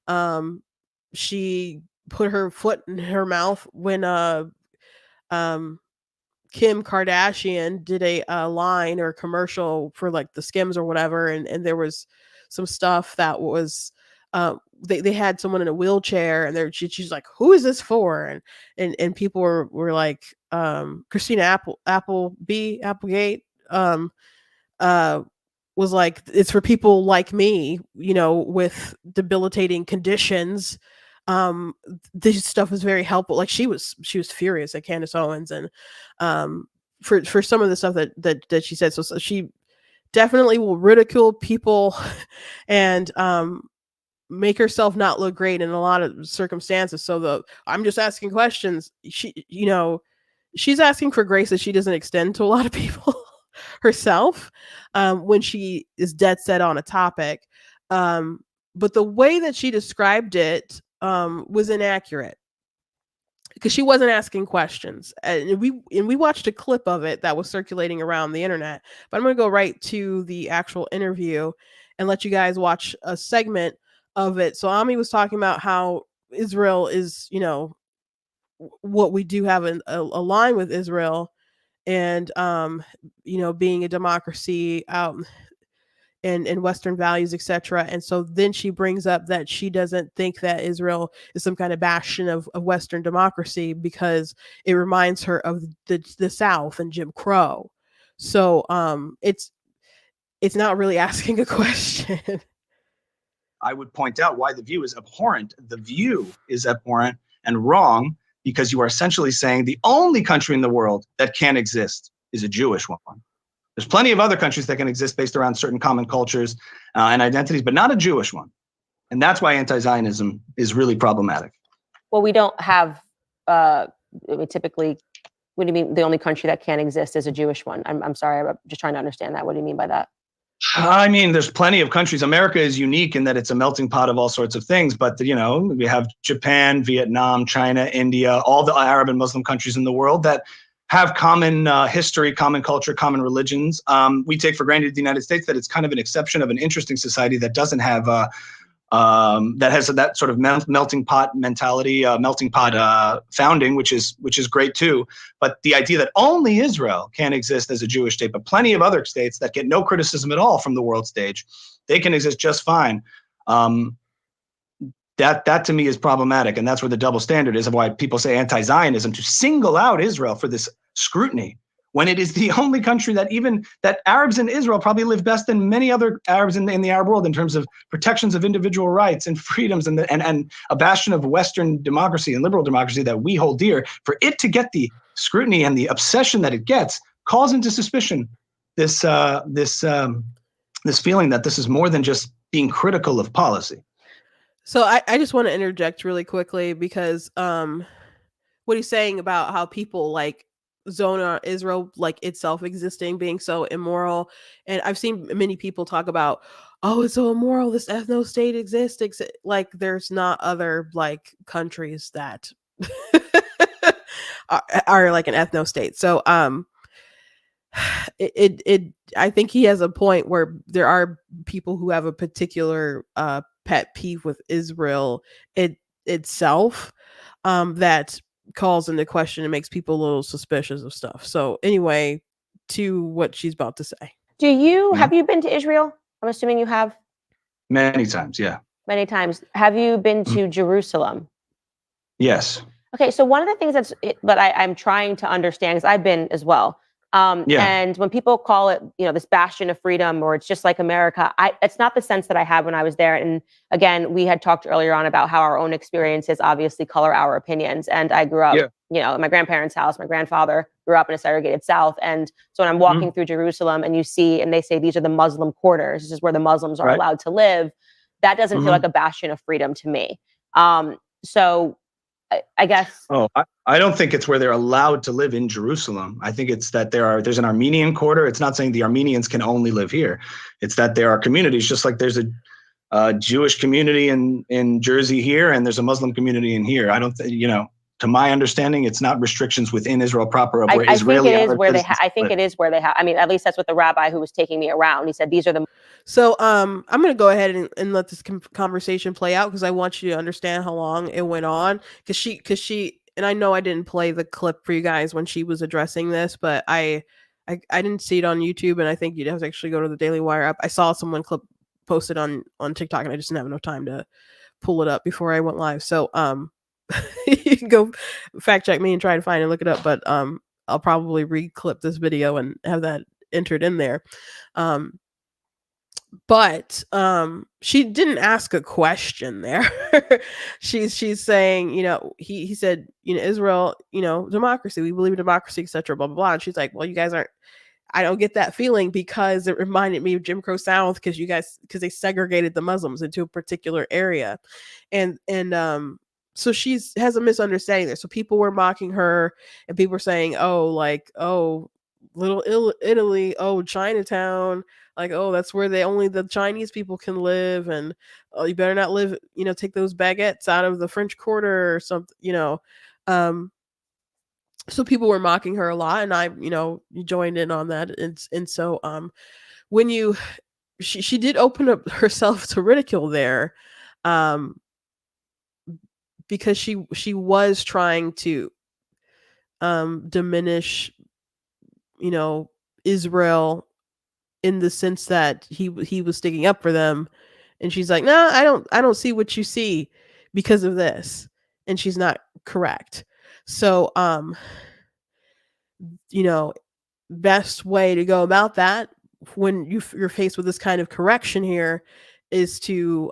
Um, she put her foot in her mouth when um Kim Kardashian did a line or commercial for like the Skims or whatever, and there was some stuff that was they had someone in a wheelchair, and she's like, who is this for? And people were like, Christina Applegate uh was like, it's for people like me, with debilitating conditions. This stuff was very helpful. Like she was furious at Candace Owens, and for some of the stuff that she said. So she definitely will ridicule people and make herself not look great in a lot of circumstances. So I'm just asking questions. She's asking for grace that she doesn't extend to a lot of people herself when she is dead set on a topic. But the way that she described it was inaccurate because she wasn't asking questions. And we watched a clip of it that was circulating around the internet. But I'm going to go right to the actual interview and let you guys watch a segment of it. So Ami was talking about how Israel is, what we do have a line with Israel, and being a democracy out and Western values, etc. And so then she brings up that she doesn't think that Israel is some kind of bastion of Western democracy because it reminds her of the South and Jim Crow. So it's not really asking a question.
I would point out why the view is abhorrent. The view is abhorrent and wrong because you are essentially saying the only country in the world that can exist is a Jewish one. There's plenty of other countries that can exist based around certain common cultures and identities, but not a Jewish one. And that's why anti-Zionism is really problematic.
Well, we don't have, typically, what do you mean the only country that can exist is a Jewish one? I'm sorry, I'm just trying to understand that. What do you mean by that?
I mean, there's plenty of countries. America is unique in that it's a melting pot of all sorts of things. But, we have Japan, Vietnam, China, India, all the Arab and Muslim countries in the world that have common history, common culture, common religions. We take for granted the United States that it's kind of an exception of an interesting society that doesn't have, that has that sort of melting pot mentality, melting pot founding, which is great too. But the idea that only Israel can exist as a Jewish state, but plenty of other states that get no criticism at all from the world stage, they can exist just fine. That to me is problematic, and that's where the double standard is of why people say anti-Zionism, to single out Israel for this scrutiny when it is the only country that Arabs in Israel probably live best than many other Arabs in the Arab world in terms of protections of individual rights and freedoms and a bastion of Western democracy and liberal democracy that we hold dear. For it to get the scrutiny and the obsession that it gets calls into suspicion this feeling that this is more than just being critical of policy.
So I just want to interject really quickly because what he's saying about how people like zone out Israel like itself existing being so immoral, and I've seen many people talk about, oh, it's so immoral, this ethno state exists, like there's not other like countries that are like an ethno state. So I think he has a point where there are people who have a particular pet peeve with Israel itself that calls into question and makes people a little suspicious of stuff. So anyway, to what she's about to say.
Have you been to Israel? I'm assuming you have.
Many times, yeah.
Many times. Have you been to Jerusalem?
Yes.
Okay, so one of the things I'm trying to understand, because I've been as well. And when people call it, this bastion of freedom, or it's just like America, it's not the sense that I had when I was there. And again, we had talked earlier on about how our own experiences obviously color our opinions. And I grew up, at my grandparents' house. My grandfather grew up in a segregated South. And so when I'm walking through Jerusalem and they say these are the Muslim quarters, this is where the Muslims are allowed to live, that doesn't feel like a bastion of freedom to me. So I guess.
Oh, I don't think it's where they're allowed to live in Jerusalem. I think it's that there's an Armenian quarter. It's not saying the Armenians can only live here. It's that there are communities, just like there's Jewish community in Jersey here, and there's a Muslim community in here. I don't think, to my understanding, it's not restrictions within Israel proper of where Israeli.
I think it is where they I think it is where they have. I mean, at least that's what the rabbi who was taking me around. He said these are the.
So I'm going to go ahead and let this conversation play out because I want you to understand how long it went on. Because she and I know I didn't play the clip for you guys when she was addressing this, but I didn't see it on YouTube, and I think you'd have to actually go to the Daily Wire app. I saw someone posted on TikTok, and I just didn't have enough time to pull it up before I went live. So you can go fact check me and try to find and look it up, but I'll probably re-clip this video and have that entered in there. But she didn't ask a question there. she's saying, he said, Israel, democracy, we believe in democracy, etc., blah blah blah. And she's like, well, you guys aren't. I don't get that feeling because it reminded me of Jim Crow South because they segregated the Muslims into a particular area, and so has a misunderstanding there. So people were mocking her, and people were saying, oh, Little Italy, oh, Chinatown, like, oh, that's where only the Chinese people can live, and oh, you better not live, take those baguettes out of the French Quarter or something, So people were mocking her a lot, and I, joined in on that, and so when she did open up herself to ridicule there, because she was trying to diminish, Israel in the sense that he was sticking up for them, and she's like, no, I don't see what you see because of this, and she's not correct. So best way to go about that when you're faced with this kind of correction here is to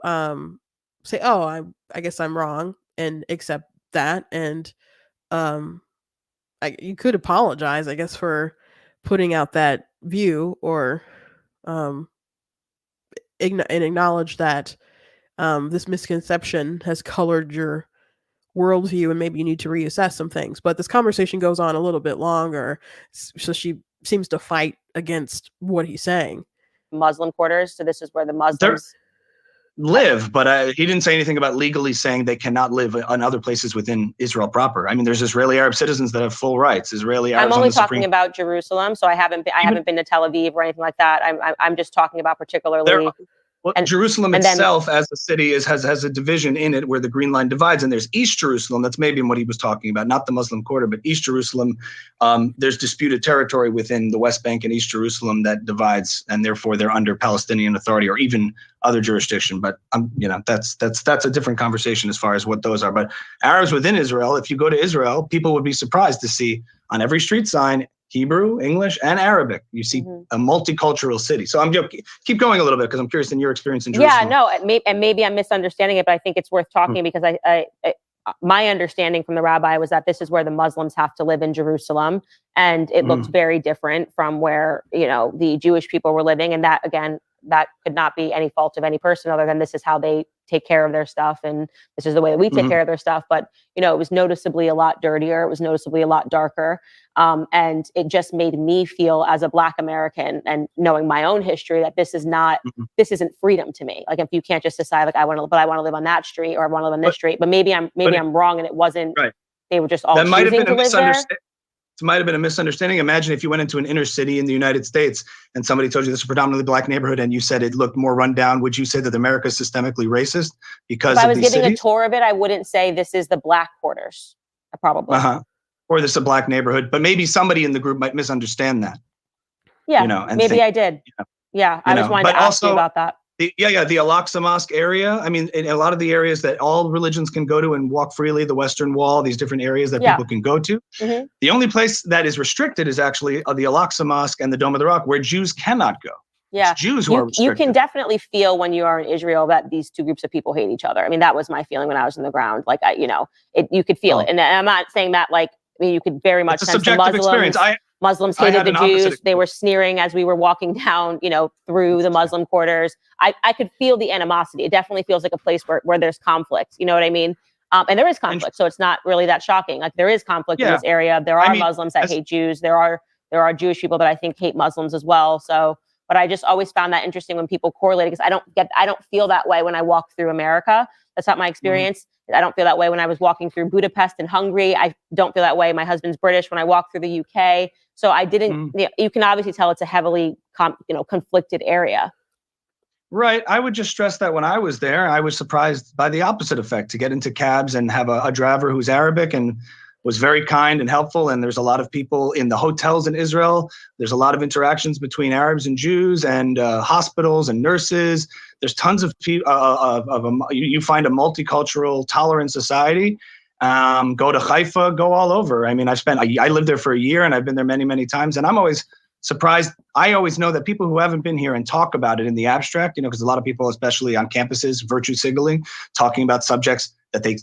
say, oh, I guess I'm wrong, and accept that, and you could apologize, I guess, for putting out that view, or and acknowledge that this misconception has colored your worldview, and maybe you need to reassess some things. But this conversation goes on a little bit longer, so she seems to fight against what he's saying.
Muslim quarters. So this is where the Muslims
live, but he didn't say anything about legally saying they cannot live on other places within Israel proper. I mean, there's Israeli Arab citizens that have full rights. Israeli Arabs.
I'm only talking about Jerusalem, so I haven't been to Tel Aviv or anything like that. I'm just talking about particularly.
Jerusalem itself as a city has a division in it where the Green Line divides, and there's East Jerusalem. That's maybe what he was talking about, not the Muslim Quarter, but East Jerusalem. There's disputed territory within the West Bank and East Jerusalem that divides, and therefore they're under Palestinian Authority or even other jurisdiction. But that's a different conversation as far as what those are. But Arabs within Israel, if you go to Israel, people would be surprised to see on every street sign Hebrew, English, and Arabic. You see a multicultural city. So I'm joking. Keep going a little bit because I'm curious in your experience in Jerusalem.
Yeah, no, and maybe I'm misunderstanding it, but I think it's worth talking because I my understanding from the rabbi was that this is where the Muslims have to live in Jerusalem, and it looked very different from where the Jewish people were living, and that again, that could not be any fault of any person other than this is how they take care of their stuff, and this is the way that we take care of their stuff. But it was noticeably a lot dirtier. It was noticeably a lot darker. And it just made me feel as a Black American, and knowing my own history, that this isn't freedom to me. Like, if you can't just decide, like, I want to live on that street, or I want to live on this street, but maybe I'm wrong, and it wasn't. Right. They were just all choosing to live there.
It might have been a misunderstanding. Imagine if you went into an inner city in the United States and somebody told you this is a predominantly Black neighborhood, and you said it looked more run down. Would you say that America is systemically racist because
if I was
these
giving
cities?
A tour of it, I wouldn't say this is the Black quarters. Probably.
Or this is a Black neighborhood, but maybe somebody in the group might misunderstand that.
Yeah, maybe I did. Yeah, I just wanted to ask you about that.
The Al-Aqsa Mosque area. I mean, in a lot of the areas that all religions can go to and walk freely, the Western Wall, these different areas that people can go to. The only place that is restricted is actually the Al-Aqsa Mosque and the Dome of the Rock, where Jews cannot go.
Yeah,
it's Jews who are restricted.
You can definitely feel when you are in Israel that these two groups of people hate each other. I mean, that was my feeling when I was on the ground. Like, you could feel it, and I'm not saying that like. I mean, you could very much sense the Muslims hated the Jews. They were sneering as we were walking down, through the Muslim quarters. I could feel the animosity. It definitely feels like a place where there's conflict. You know what I mean? And there is conflict, so it's not really that shocking. Like, there is conflict in this area. There are Muslims that hate Jews. There are Jewish people that I think hate Muslims as well. So But I just always found that interesting when people correlate, because I don't feel that way when I walk through America. That's not my experience. I don't feel that way when I was walking through Budapest and Hungary. I don't feel that way. My husband's British when I walk through the UK. So I didn't, you can obviously tell it's a heavily, conflicted area.
Right. I would just stress that when I was there, I was surprised by the opposite effect, to get into cabs and have a driver who's Arabic and was very kind and helpful. And there's a lot of people in the hotels in Israel. There's a lot of interactions between Arabs and Jews, and hospitals and nurses. There's tons of people. You find a multicultural, tolerant society. Go to Haifa, go all over. I mean, I lived there for a year, and I've been there many, many times. And I'm always surprised. I always know that people who haven't been here and talk about it in the abstract, because a lot of people, especially on campuses, virtue signaling, talking about subjects that they,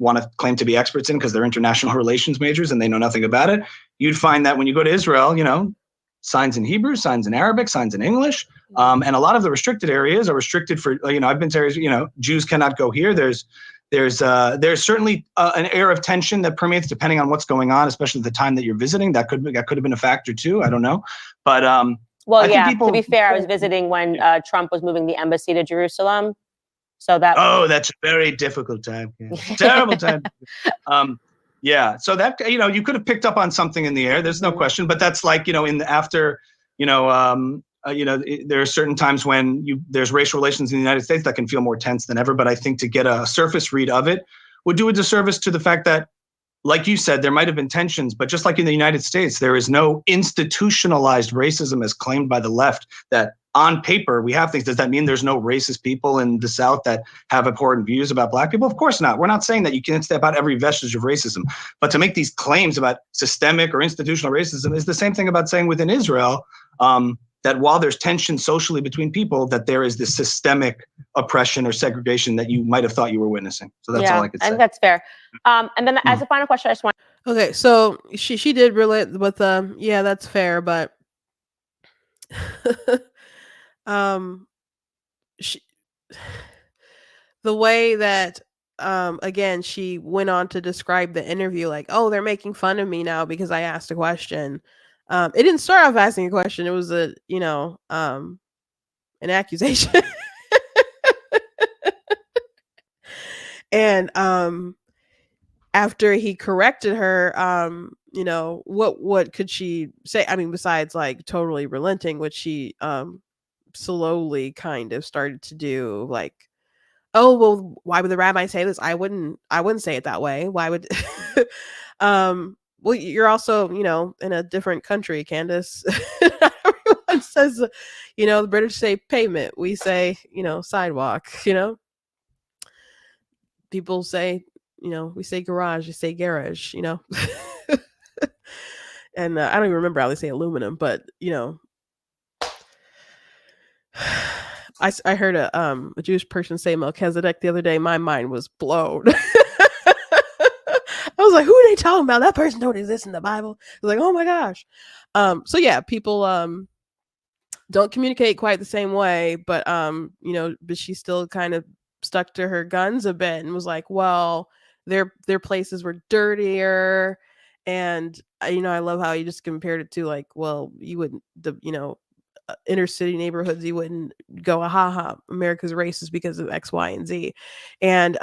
want to claim to be experts in because they're international relations majors and they know nothing about it. You'd find that when you go to Israel, signs in Hebrew, signs in Arabic, signs in English. And a lot of the restricted areas are restricted for, I've been to areas, Jews cannot go here. There's certainly an air of tension that permeates depending on what's going on, especially the time that you're visiting. That could have been a factor too. I don't know, but
well, to be fair, I was visiting when Trump was moving the embassy to Jerusalem, so that
that's a very difficult time. Yeah. Terrible time. Yeah, so that you could have picked up on something in the air. There's no question, but that's like in the after there are certain times when there's racial relations in the United States that can feel more tense than ever. But I think to get a surface read of it would do a disservice to the fact that, like you said, there might have been tensions, but just like in the United States, there is no institutionalized racism as claimed by the left, that on paper we have things. Does that mean there's no racist people in the South that have abhorrent views about Black people? Of course not. We're not saying that you can't step out every vestige of racism, but to make these claims about systemic or institutional racism is the same thing about saying within Israel, that while there's tension socially between people, that there is this systemic oppression or segregation that you might have thought you were witnessing. So that's all I could say.
And that's fair. And then as a final question, I just want.
Okay, so she did relate with yeah, that's fair, but she, the way that again she went on to describe the interview, like, oh, they're making fun of me now because I asked a question. It didn't start off asking a question. It was an accusation. And after he corrected her, what could she say? I mean, besides like totally relenting, which she slowly kind of started to do, like, oh, well, why would the rabbi say this? I wouldn't say it that way. Why would well, you're also, in a different country, Candace. Everyone says, the British say pavement. We say, sidewalk, People say, we say garage, you say garage, And I don't even remember how they say aluminum, but, I heard a Jewish person say Melchizedek the other day. My mind was blown. I was like, who are they talking about? That person don't exist in the Bible. I was like, oh my gosh. So yeah, people don't communicate quite the same way, but but she still kind of stuck to her guns a bit and was like, well, their places were dirtier. And I love how you just compared it to, like, well, you wouldn't, inner city neighborhoods, you wouldn't go, America's racist because of X, Y, and Z. And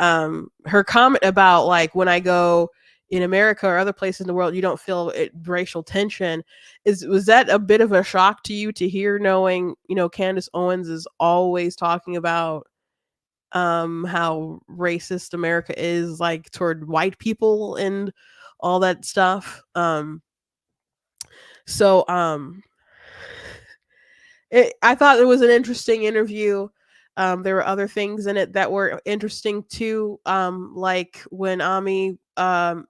her comment about, like, when I go in America or other places in the world, you don't feel racial tension. Was that a bit of a shock to you to hear, knowing, Candace Owens is always talking about how racist America is, like, toward white people and all that stuff. I thought it was an interesting interview. There were other things in it that were interesting too. Like when Ami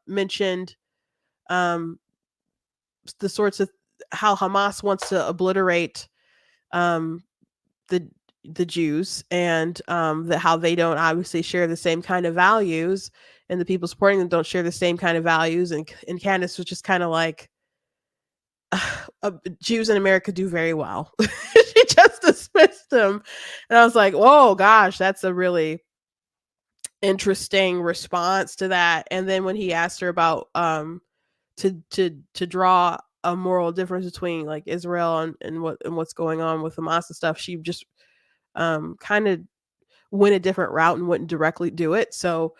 mentioned the sorts of how Hamas wants to obliterate the Jews, and how they don't obviously share the same kind of values, and the people supporting them don't share the same kind of values. And Candace was just kind of like, Jews in America do very well. She just dismissed them. And I was like, whoa, gosh, that's a really interesting response to that. And then when he asked her about to draw a moral difference between like Israel and what's going on with Hamas and stuff. She just kind of went a different route and wouldn't directly do it. So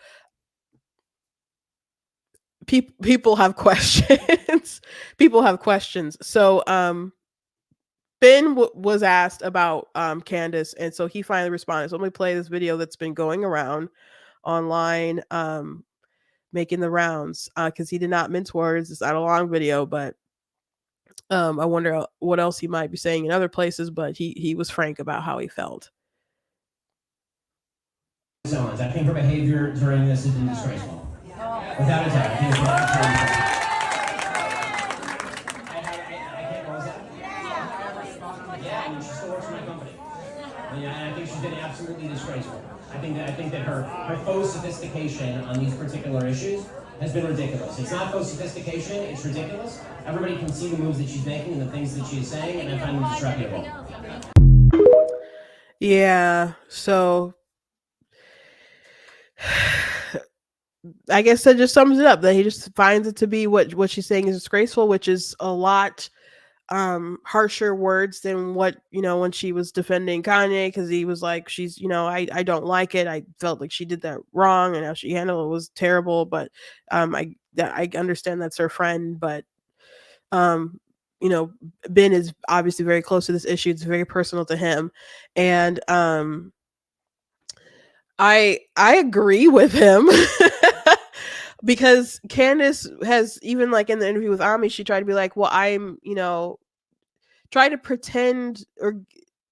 people have questions. People have questions. So Ben was asked about Candace, and so he finally responded. So let me play this video that's been going around online, making the rounds, because he did not mince words. It's not a long video, but I wonder what else he might be saying in other places. But he was frank about how he felt.
Owens, I think her behavior during this has been disgraceful. Without a doubt, I think it's I can't cause that. Yeah, I mean, she still works for my company. And I think she's been absolutely disgraceful. I think that her faux sophistication on these particular issues has been ridiculous. It's not faux sophistication, it's ridiculous. Everybody can see the moves that she's making and the things that she's saying, and I find them disreputable.
Yeah, so I guess that just sums it up, that he just finds it to be what she's saying is disgraceful, which is a lot harsher words than what, when she was defending Kanye, because he was like, she's, I don't like it. I felt like she did that wrong and how she handled it was terrible. But I understand that's her friend, but Ben is obviously very close to this issue. It's very personal to him. And I agree with him. Because Candace has, even like in the interview with Ami, she tried to be like, well, I'm, try to pretend or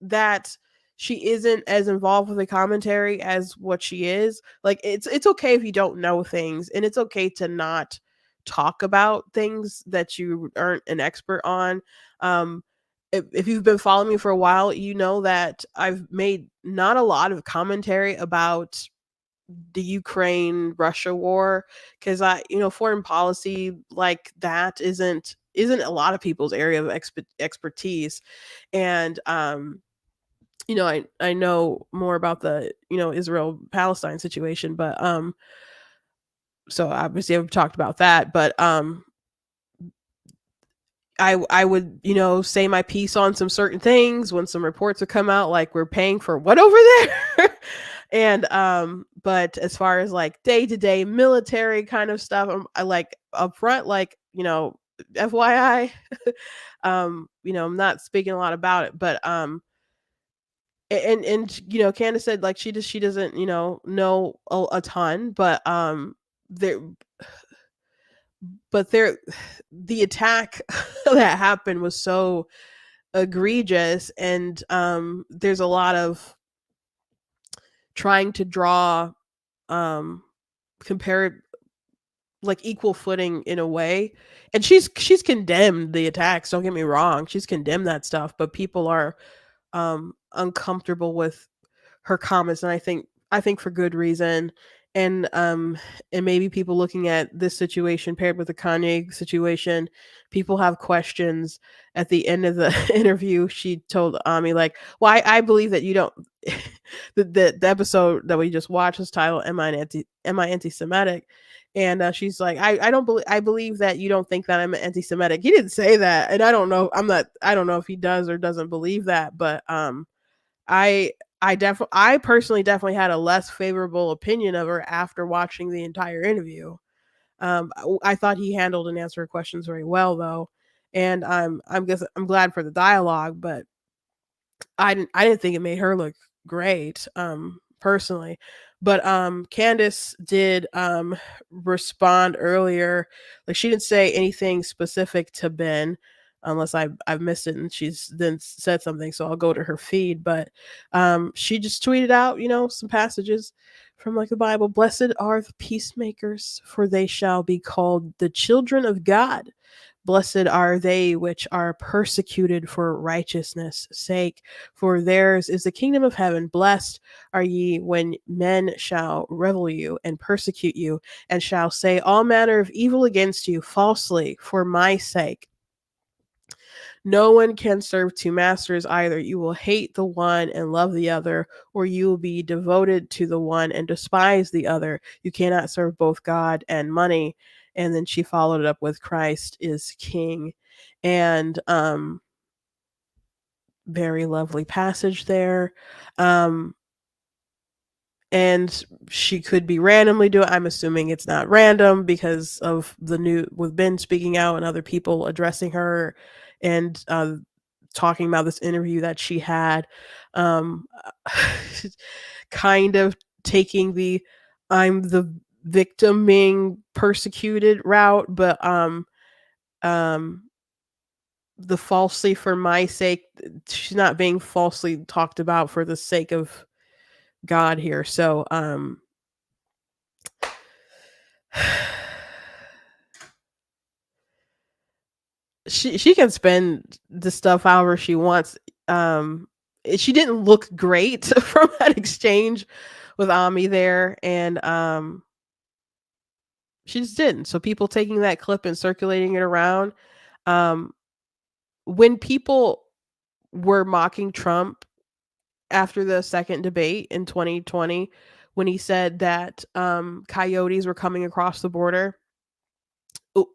that she isn't as involved with the commentary as what she is. Like, it's okay if you don't know things, and it's okay to not talk about things that you aren't an expert on. If you've been following me for a while, you know that I've made not a lot of commentary about the Ukraine-Russia war, because foreign policy like that isn't a lot of people's area of expertise. And I know more about the Israel-Palestine situation, but so obviously I've talked about that, but I would, say my piece on some certain things when some reports would come out, like, we're paying for what over there? And but as far as like day-to-day military kind of stuff, I like upfront, like, FYI, I'm not speaking a lot about it, but and Candace said, like, she doesn't know a ton, but the attack that happened was so egregious, and there's a lot of trying to draw compare like equal footing in a way. And she's condemned the attacks, don't get me wrong, she's condemned that stuff, but people are uncomfortable with her comments, and I think for good reason. And maybe people looking at this situation paired with the Kanye situation, people have questions. At the end of the interview, she told Ami, like, well, I believe that you don't the episode that we just watched was titled Am I Anti-Semitic? And she's like, I believe that you don't think that I'm anti-Semitic. He didn't say that, and I don't know if he does or doesn't believe that, but I personally definitely had a less favorable opinion of her after watching the entire interview. I thought he handled and answered questions very well, though, and I'm glad for the dialogue, but I didn't think it made her look great, personally. But Candace did respond earlier. Like, she didn't say anything specific to Ben, unless I've missed it and she's then said something, so I'll go to her feed. But she just tweeted out, some passages from like the Bible. Blessed are the peacemakers, for they shall be called the children of God. Blessed are they which are persecuted for righteousness' sake, for theirs is the kingdom of heaven. Blessed are ye when men shall revile you and persecute you, and shall say all manner of evil against you falsely for my sake. No one can serve two masters. Either you will hate the one and love the other, or you will be devoted to the one and despise the other. You cannot serve both God and money. And then she followed it up with Christ is king. And very lovely passage there. Um, and she could be randomly doing, I'm assuming it's not random because of the new, with Ben speaking out and other people addressing her and talking about this interview that she had. Um, kind of taking the I'm the victim being persecuted route, but the falsely for my sake, she's not being falsely talked about for the sake of God here. So she can spend the stuff however she wants. She didn't look great from that exchange with Ami there, and she just didn't. So people taking that clip and circulating it around, when people were mocking Trump after the second debate in 2020, when he said that coyotes were coming across the border,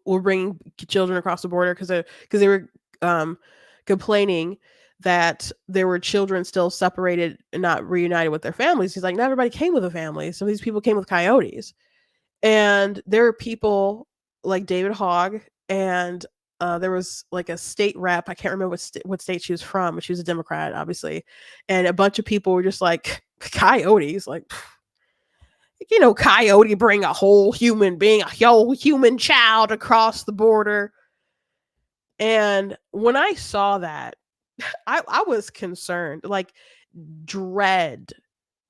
were bringing children across the border because they were complaining that there were children still separated and not reunited with their families. He's like, not everybody came with a family. Some of these people came with coyotes. And there are people like David Hogg, and there was like a state rep. I can't remember what state she was from, but she was a Democrat, obviously. And a bunch of people were just like, coyotes, like, coyote bring a whole human being, a whole human child across the border. And when I saw that, I was concerned, like dread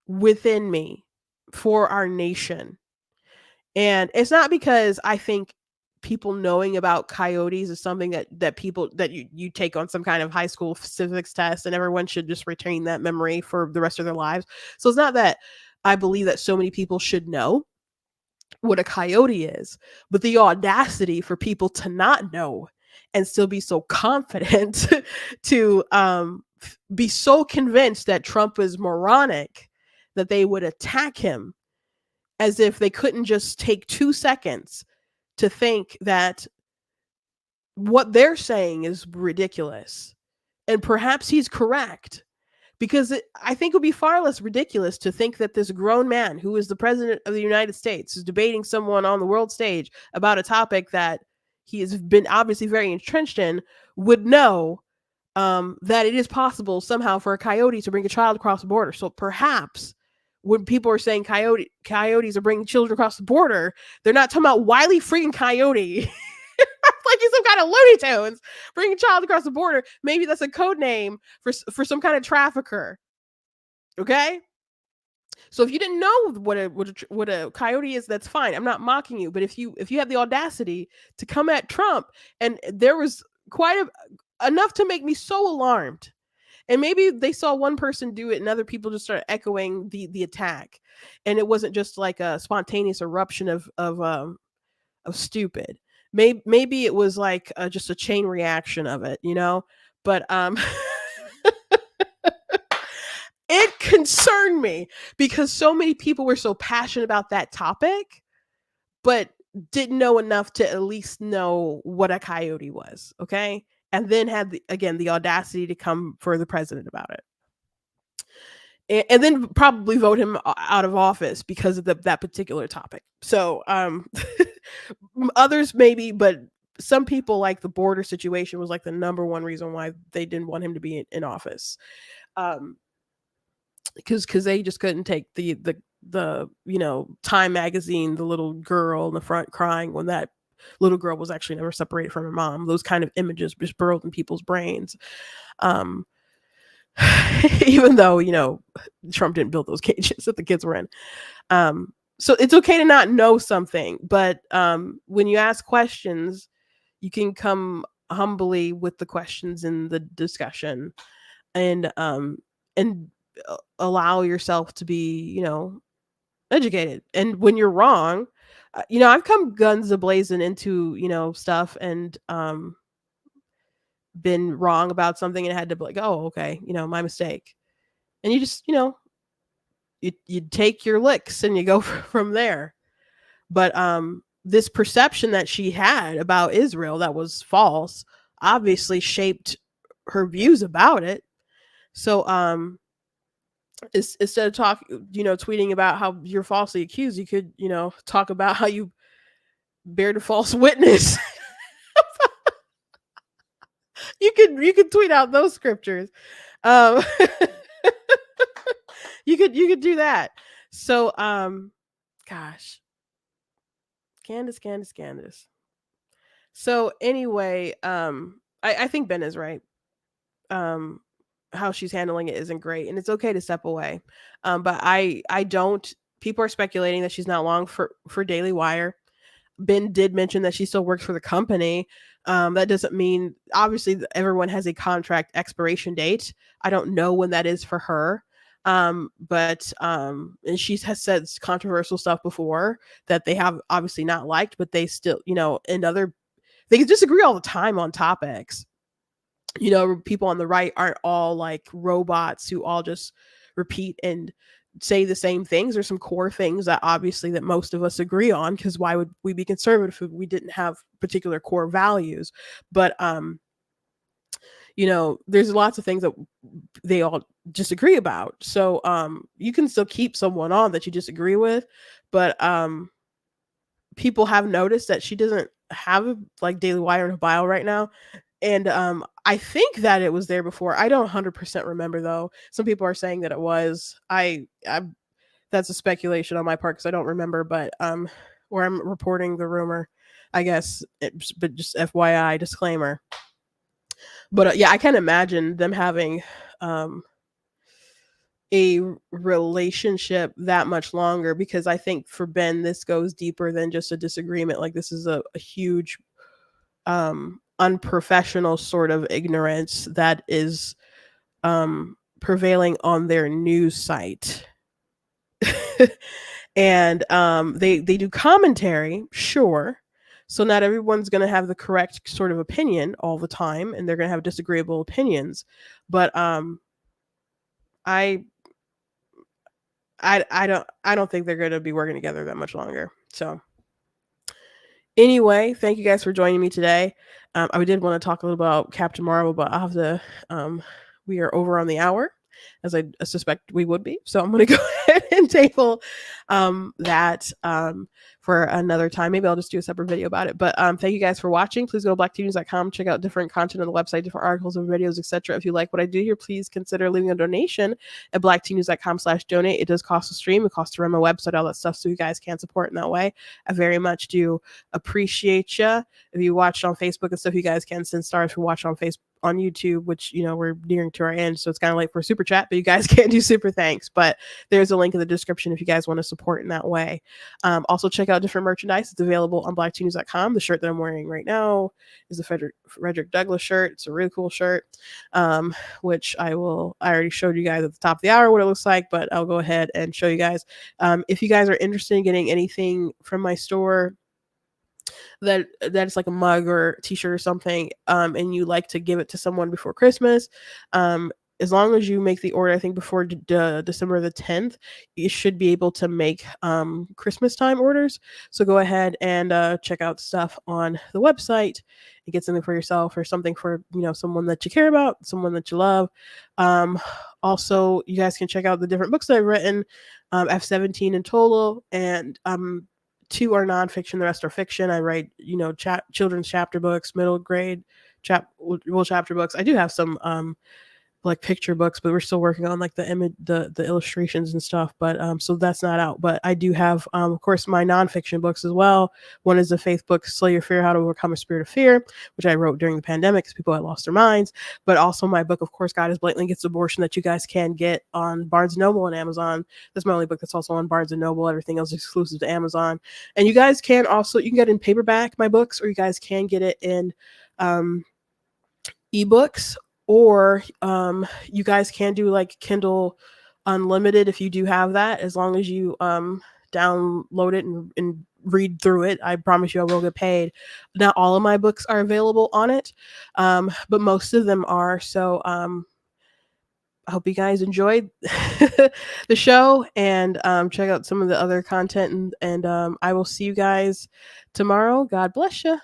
within me for our nation. And it's not because I think people knowing about coyotes is something that people that you take on some kind of high school civics test and everyone should just retain that memory for the rest of their lives. So it's not that I believe that so many people should know what a coyote is, but the audacity for people to not know and still be so confident to be so convinced that Trump is moronic that they would attack him, as if they couldn't just take 2 seconds to think that what they're saying is ridiculous. And perhaps he's correct, because I think it would be far less ridiculous to think that this grown man who is the president of the United States is debating someone on the world stage about a topic that he has been obviously very entrenched in, would know that it is possible somehow for a coyote to bring a child across the border. So perhaps when people are saying coyotes are bringing children across the border, they're not talking about Wile E. freaking Coyote. Like he's some kind of Looney Tunes bringing a child across the border. Maybe that's a code name for some kind of trafficker. Okay? So if you didn't know what a coyote is, that's fine. I'm not mocking you, but if you have the audacity to come at Trump, and there was enough to make me so alarmed. And maybe they saw one person do it and other people just started echoing the attack. And it wasn't just like a spontaneous eruption of stupid. Maybe it was like just a chain reaction of it, But it concerned me because so many people were so passionate about that topic, but didn't know enough to at least know what a coyote was. Okay. And then had the audacity to come for the president about it, and then probably vote him out of office because of that particular topic. So others maybe, but some people, like the border situation was like the number one reason why they didn't want him to be in office, because they just couldn't take the Time magazine, the little girl in the front crying when that little girl was actually never separated from her mom. Those kind of images just burrowed in people's brains. Even though, Trump didn't build those cages that the kids were in. So it's okay to not know something, but when you ask questions, you can come humbly with the questions in the discussion, and allow yourself to be, educated. And when you're wrong, I've come guns a-blazing into, stuff and been wrong about something and had to be like, oh, okay, my mistake. And you just, you take your licks and you go from there. But this perception that she had about Israel that was false, obviously shaped her views about it. So instead of tweeting about how you're falsely accused, you could, talk about how you bared a false witness. you could tweet out those scriptures. You could do that. So gosh, Candace. So anyway, I think Ben is right. How she's handling it isn't great, and it's okay to step away. But I don't. People are speculating that she's not long for Daily Wire. Ben did mention that she still works for the company. That doesn't mean, obviously, everyone has a contract expiration date. I don't know when that is for her. But and she has said controversial stuff before that they have obviously not liked, but they still, they can disagree all the time on topics. People on the right aren't all like robots who all just repeat and say the same things. There's some core things that obviously that most of us agree on, because why would we be conservative if we didn't have particular core values? But there's lots of things that they all disagree about. So you can still keep someone on that you disagree with, but people have noticed that she doesn't have like Daily Wire in her bio right now. And I think that it was there before. I don't 100% remember though. Some people are saying that it was. I that's a speculation on my part because I don't remember. But where I'm reporting the rumor, I guess. But just FYI, disclaimer. But yeah, I can't imagine them having a relationship that much longer, because I think for Ben this goes deeper than just a disagreement. Like this is a huge unprofessional sort of ignorance that is prevailing on their news site. And they do commentary, sure. So not everyone's going to have the correct sort of opinion all the time, and they're going to have disagreeable opinions. But I don't think they're going to be working together that much longer. So anyway, thank you guys for joining me today. I did want to talk a little about Captain Marvel, but I'll have to. We are over on the hour, as I suspect we would be. So I'm going to go ahead and table that for another time. Maybe I'll just do a separate video about it. But thank you guys for watching. Please go to blacktvnews.com. Check out different content on the website, different articles and videos, etc. If you like what I do here, please consider leaving a donation at blacktvnews.com/donate. It does cost to stream. It costs to run my website, all that stuff, so you guys can support in that way. I very much do appreciate you. If you watched on Facebook and stuff, you guys can send stars. If you watch on Facebook, on YouTube, which we're nearing to our end, so it's kind of late for a super chat, but you guys can't do super thanks. But there's a link in the description if you guys want to support in that way. Also check out different merchandise. It's available on blacktvnews.com. The shirt that I'm wearing right now is the Frederick Douglass shirt. It's a really cool shirt, which I already showed you guys at the top of the hour what it looks like, but I'll go ahead and show you guys. If you guys are interested in getting anything from my store that's like a mug or t-shirt or something, and you like to give it to someone before Christmas, as long as you make the order, I think before December the 10th, you should be able to make Christmas time orders. So go ahead and check out stuff on the website and get something for yourself or something for someone that you care about, someone that you love. Also, you guys can check out the different books that I've written. I have 17 in total, and 2 are nonfiction, the rest are fiction. I write, children's chapter books, middle grade chapter books. I do have some like picture books, but we're still working on like the image, the illustrations and stuff. But so that's not out. But I do have, of course, my nonfiction books as well. One is the faith book, Slay Your Fear: How to Overcome a Spirit of Fear, which I wrote during the pandemic because people had lost their minds. But also my book, of course, God Is Blatantly Against Abortion, that you guys can get on Barnes & Noble and Amazon. That's my only book that's also on Barnes & Noble. Everything else is exclusive to Amazon. And you guys can also, you can get it in paperback, my books, or you guys can get it in ebooks. Or you guys can do like Kindle Unlimited if you do have that, as long as you download it and read through it. I promise you I will get paid. Not all of my books are available on it, but most of them are. So I hope you guys enjoyed the show, and check out some of the other content. And I will see you guys tomorrow. God bless you.